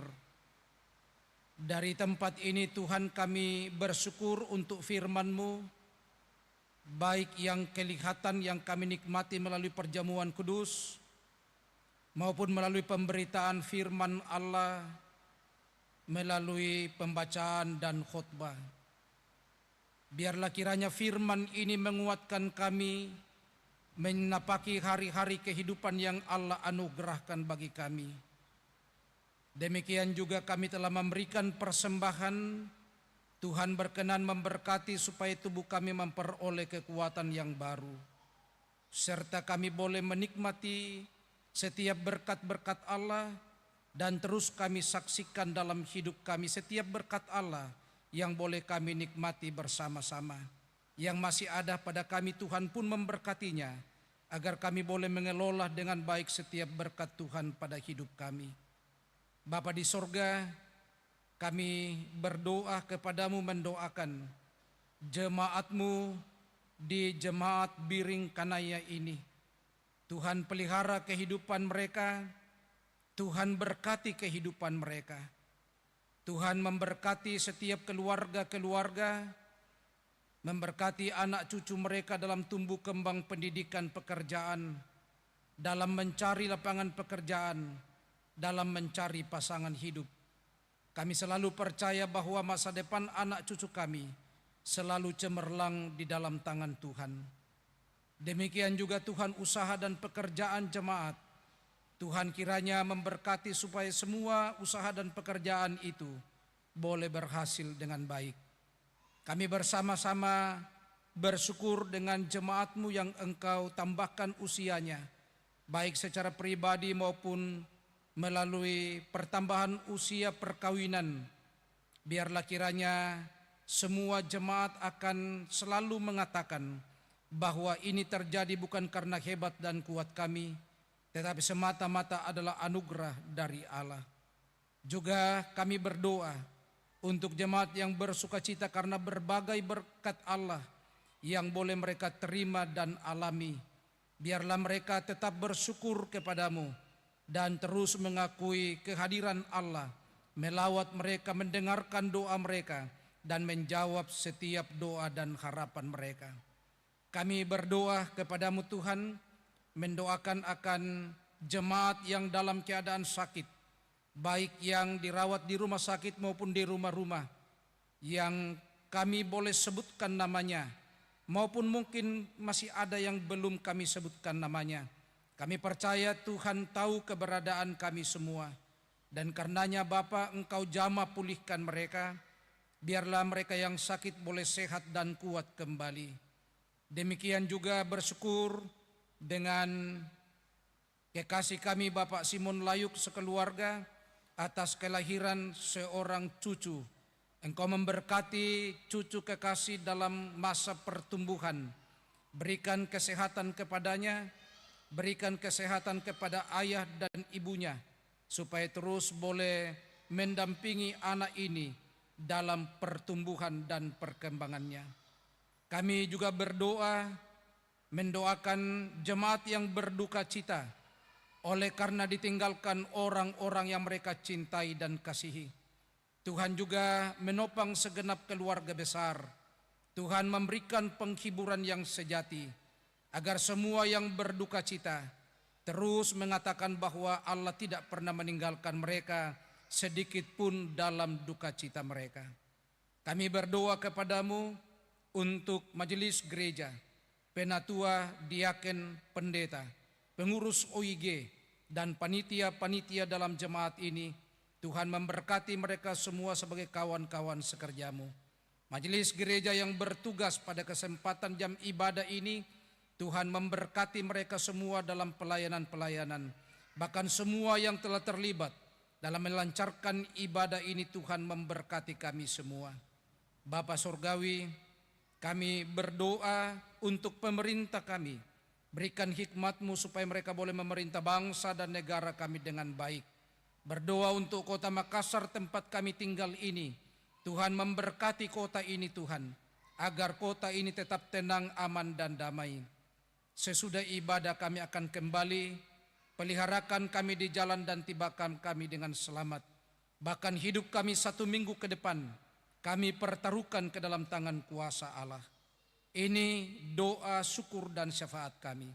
Dari tempat ini Tuhan kami bersyukur untuk firman-Mu, baik yang kelihatan yang kami nikmati melalui perjamuan kudus, maupun melalui pemberitaan firman Allah, melalui pembacaan dan khotbah. Biarlah kiranya firman ini menguatkan kami, menapaki hari-hari kehidupan yang Allah anugerahkan bagi kami. Demikian juga kami telah memberikan persembahan. Tuhan berkenan memberkati supaya tubuh kami memperoleh kekuatan yang baru, serta kami boleh menikmati setiap berkat-berkat Allah, dan terus kami saksikan dalam hidup kami setiap berkat Allah yang boleh kami nikmati bersama-sama. Yang masih ada pada kami Tuhan pun memberkatinya, agar kami boleh mengelola dengan baik setiap berkat Tuhan pada hidup kami. Bapa di sorga, kami berdoa kepadamu mendoakan jemaat-Mu di Jemaat Biring Kanaya ini. Tuhan pelihara kehidupan mereka, Tuhan berkati kehidupan mereka. Tuhan memberkati setiap keluarga-keluarga, memberkati anak cucu mereka dalam tumbuh kembang pendidikan pekerjaan, dalam mencari lapangan pekerjaan, dalam mencari pasangan hidup. Kami selalu percaya bahwa masa depan anak cucu kami selalu cemerlang di dalam tangan Tuhan. Demikian juga Tuhan usaha dan pekerjaan jemaat. Tuhan kiranya memberkati supaya semua usaha dan pekerjaan itu boleh berhasil dengan baik. Kami bersama-sama bersyukur dengan jemaat-Mu yang Engkau tambahkan usianya, baik secara pribadi maupun melalui pertambahan usia perkawinan. Biarlah kiranya semua jemaat akan selalu mengatakan bahwa ini terjadi bukan karena hebat dan kuat kami, tetapi semata-mata adalah anugerah dari Allah. Juga kami berdoa untuk jemaat yang bersukacita karena berbagai berkat Allah yang boleh mereka terima dan alami. Biarlah mereka tetap bersyukur kepadamu dan terus mengakui kehadiran Allah, melawat mereka, mendengarkan doa mereka, dan menjawab setiap doa dan harapan mereka. Kami berdoa kepadamu Tuhan, mendoakan akan jemaat yang dalam keadaan sakit, baik yang dirawat di rumah sakit maupun di rumah-rumah, yang kami boleh sebutkan namanya, maupun mungkin masih ada yang belum kami sebutkan namanya. Kami percaya Tuhan tahu keberadaan kami semua, dan karenanya Bapa, Engkau jamah pulihkan mereka. Biarlah mereka yang sakit boleh sehat dan kuat kembali. Demikian juga bersyukur dengan kekasih kami Bapak Simon Layuk sekeluarga atas kelahiran seorang cucu. Engkau memberkati cucu kekasih dalam masa pertumbuhan. Berikan kesehatan kepadanya, berikan kesehatan kepada ayah dan ibunya, supaya terus boleh mendampingi anak ini dalam pertumbuhan dan perkembangannya. Kami juga berdoa, mendoakan jemaat yang berduka cita oleh karena ditinggalkan orang-orang yang mereka cintai dan kasihi. Tuhan juga menopang segenap keluarga besar. Tuhan memberikan penghiburan yang sejati, agar semua yang berduka cita terus mengatakan bahwa Allah tidak pernah meninggalkan mereka sedikit pun dalam duka cita mereka. Kami berdoa kepadamu untuk majelis gereja, penatua, diaken, pendeta, pengurus OIG, dan panitia-panitia dalam jemaat ini. Tuhan memberkati mereka semua sebagai kawan-kawan sekerjamu. Majelis gereja yang bertugas pada kesempatan jam ibadah ini, Tuhan memberkati mereka semua dalam pelayanan-pelayanan. Bahkan semua yang telah terlibat dalam melancarkan ibadah ini, Tuhan memberkati kami semua. Bapa Surgawi, kami berdoa untuk pemerintah kami. Berikan hikmat-Mu supaya mereka boleh memerintah bangsa dan negara kami dengan baik. Berdoa untuk kota Makassar tempat kami tinggal ini. Tuhan memberkati kota ini Tuhan, agar kota ini tetap tenang, aman, dan damai. Sesudah ibadah kami akan kembali, peliharakan kami di jalan dan tibakan kami dengan selamat. Bahkan hidup kami 1 minggu ke depan, kami pertaruhkan ke dalam tangan kuasa Allah. Ini doa, syukur, dan syafaat kami.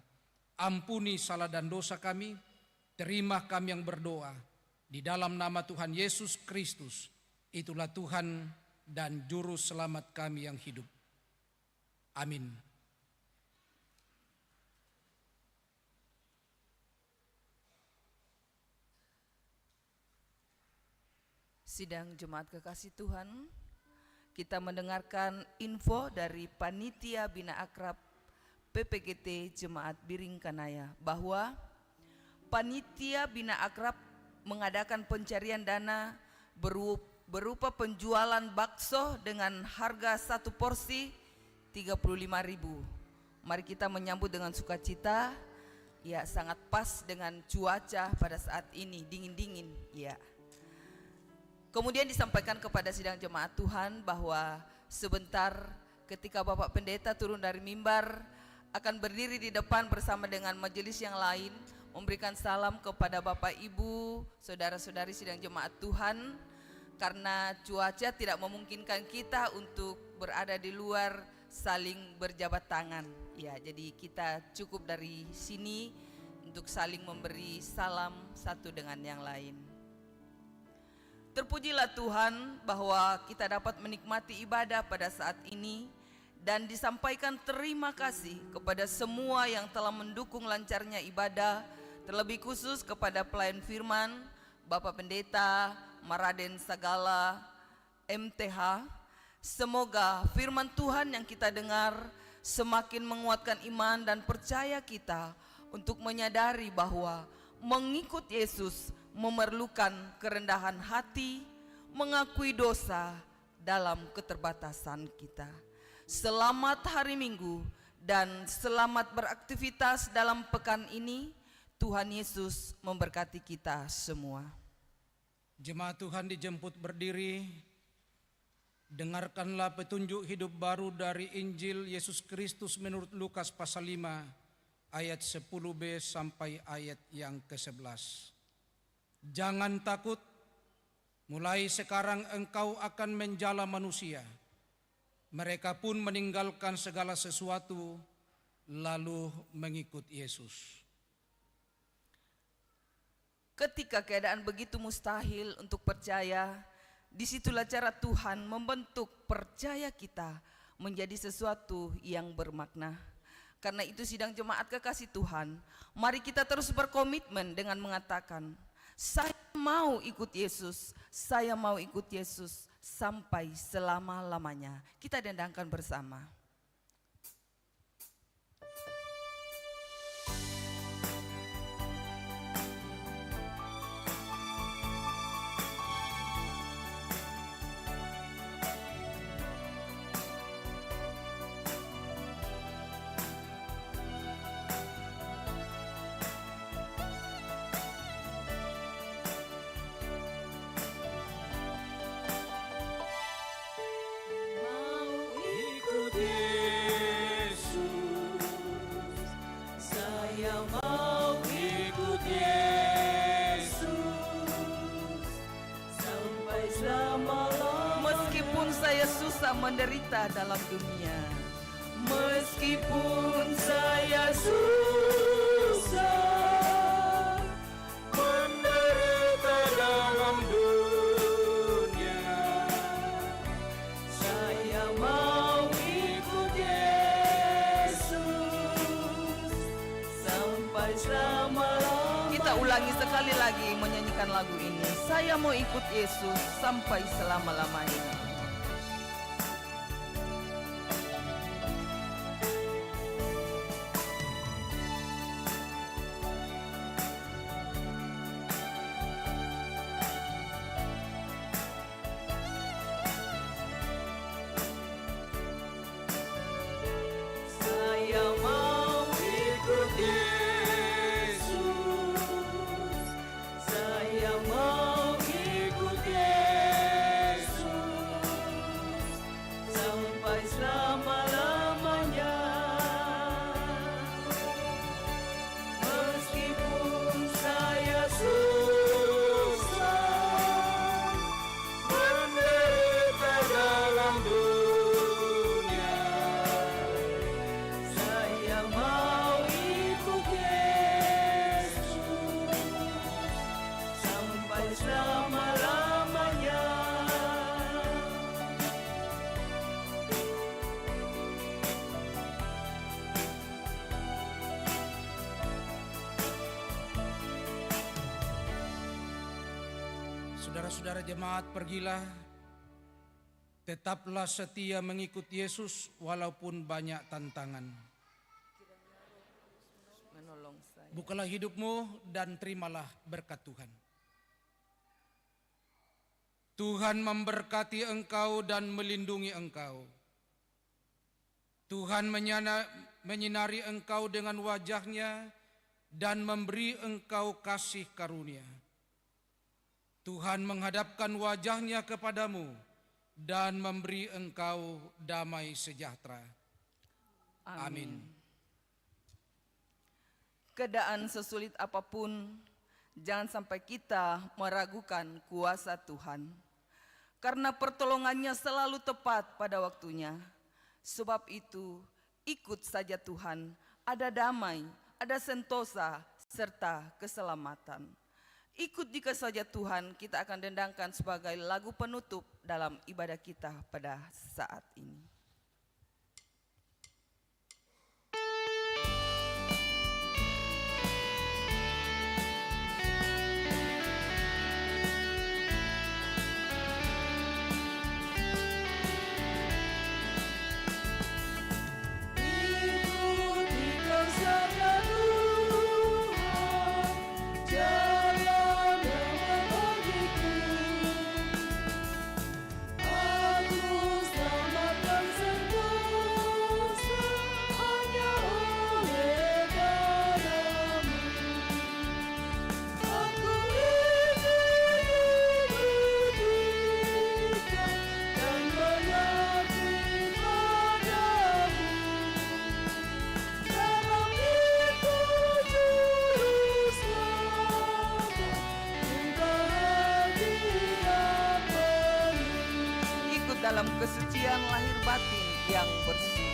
Ampuni salah dan dosa kami, terima kami yang berdoa. Di dalam nama Tuhan Yesus Kristus, itulah Tuhan dan Juru Selamat kami yang hidup. Amin. Sidang jemaat kekasih Tuhan, kita mendengarkan info dari Panitia Bina Akrab PPGT Jemaat Biring Kanaya bahwa Panitia Bina Akrab mengadakan pencarian dana berupa penjualan bakso dengan harga 1 porsi 35.000. Mari kita menyambut dengan sukacita. Ya, sangat pas dengan cuaca pada saat ini, dingin-dingin, ya. Kemudian disampaikan kepada sidang jemaat Tuhan bahwa sebentar ketika Bapak Pendeta turun dari mimbar akan berdiri di depan bersama dengan majelis yang lain, memberikan salam kepada Bapak Ibu, saudara-saudari sidang jemaat Tuhan. Karena cuaca tidak memungkinkan kita untuk berada di luar saling berjabat tangan. Ya, jadi kita cukup dari sini untuk saling memberi salam satu dengan yang lain. Terpujilah Tuhan bahwa kita dapat menikmati ibadah pada saat ini dan disampaikan terima kasih kepada semua yang telah mendukung lancarnya ibadah, terlebih khusus kepada pelayan firman, Bapak Pendeta, Maraden Sagala, MTH. Semoga firman Tuhan yang kita dengar semakin menguatkan iman dan percaya kita untuk menyadari bahwa mengikut Yesus memerlukan kerendahan hati, mengakui dosa dalam keterbatasan kita. Selamat hari Minggu dan selamat beraktivitas dalam pekan ini. Tuhan Yesus memberkati kita semua. Jemaat Tuhan dijemput berdiri. Dengarkanlah petunjuk hidup baru dari Injil Yesus Kristus menurut Lukas pasal 5 ayat 10b sampai ayat yang ke-11. Jangan takut, mulai sekarang engkau akan menjala manusia. Mereka pun meninggalkan segala sesuatu, lalu mengikut Yesus. Ketika keadaan begitu mustahil untuk percaya, disitulah cara Tuhan membentuk percaya kita menjadi sesuatu yang bermakna. Karena itu sidang jemaat kekasih Tuhan, mari kita terus berkomitmen dengan mengatakan, saya mau ikut Yesus, saya mau ikut Yesus sampai selama-lamanya. Kita dendangkan bersama. Meskipun saya susah menderita dalam dunia, meskipun saya susah menderita dalam dunia, saya mau ikut Yesus sampai selama-lamanya. Kita ulangi sekali lagi menyanyikan lagu ini. Saya mau ikut Yesus sampai selama-lamanya. Saya mau ikut Yesus, saya mau ikut Yesus sampai selama-lamanya. Meskipun saya susah menderita dalam dunia, saya mau ikut Yesus sampai selama-lamanya. Saudara-saudara jemaat, pergilah, tetaplah setia mengikut Yesus walaupun banyak tantangan. Menolong saya. Bukalah hidupmu dan terimalah berkat Tuhan. Tuhan memberkati engkau dan melindungi engkau. Tuhan menyinari engkau dengan wajah-Nya dan memberi engkau kasih karunia. Tuhan menghadapkan wajah-Nya kepadamu dan memberi engkau damai sejahtera. Amin. Keadaan sesulit apapun, jangan sampai kita meragukan kuasa Tuhan. Karena pertolongannya selalu tepat pada waktunya. Sebab itu, ikut saja Tuhan, ada damai, ada sentosa, serta keselamatan. Ikut jika saja Tuhan, kita akan dendangkan sebagai lagu penutup dalam ibadah kita pada saat ini. Aku selamatkan dalam kesucian lahir batin yang bersih.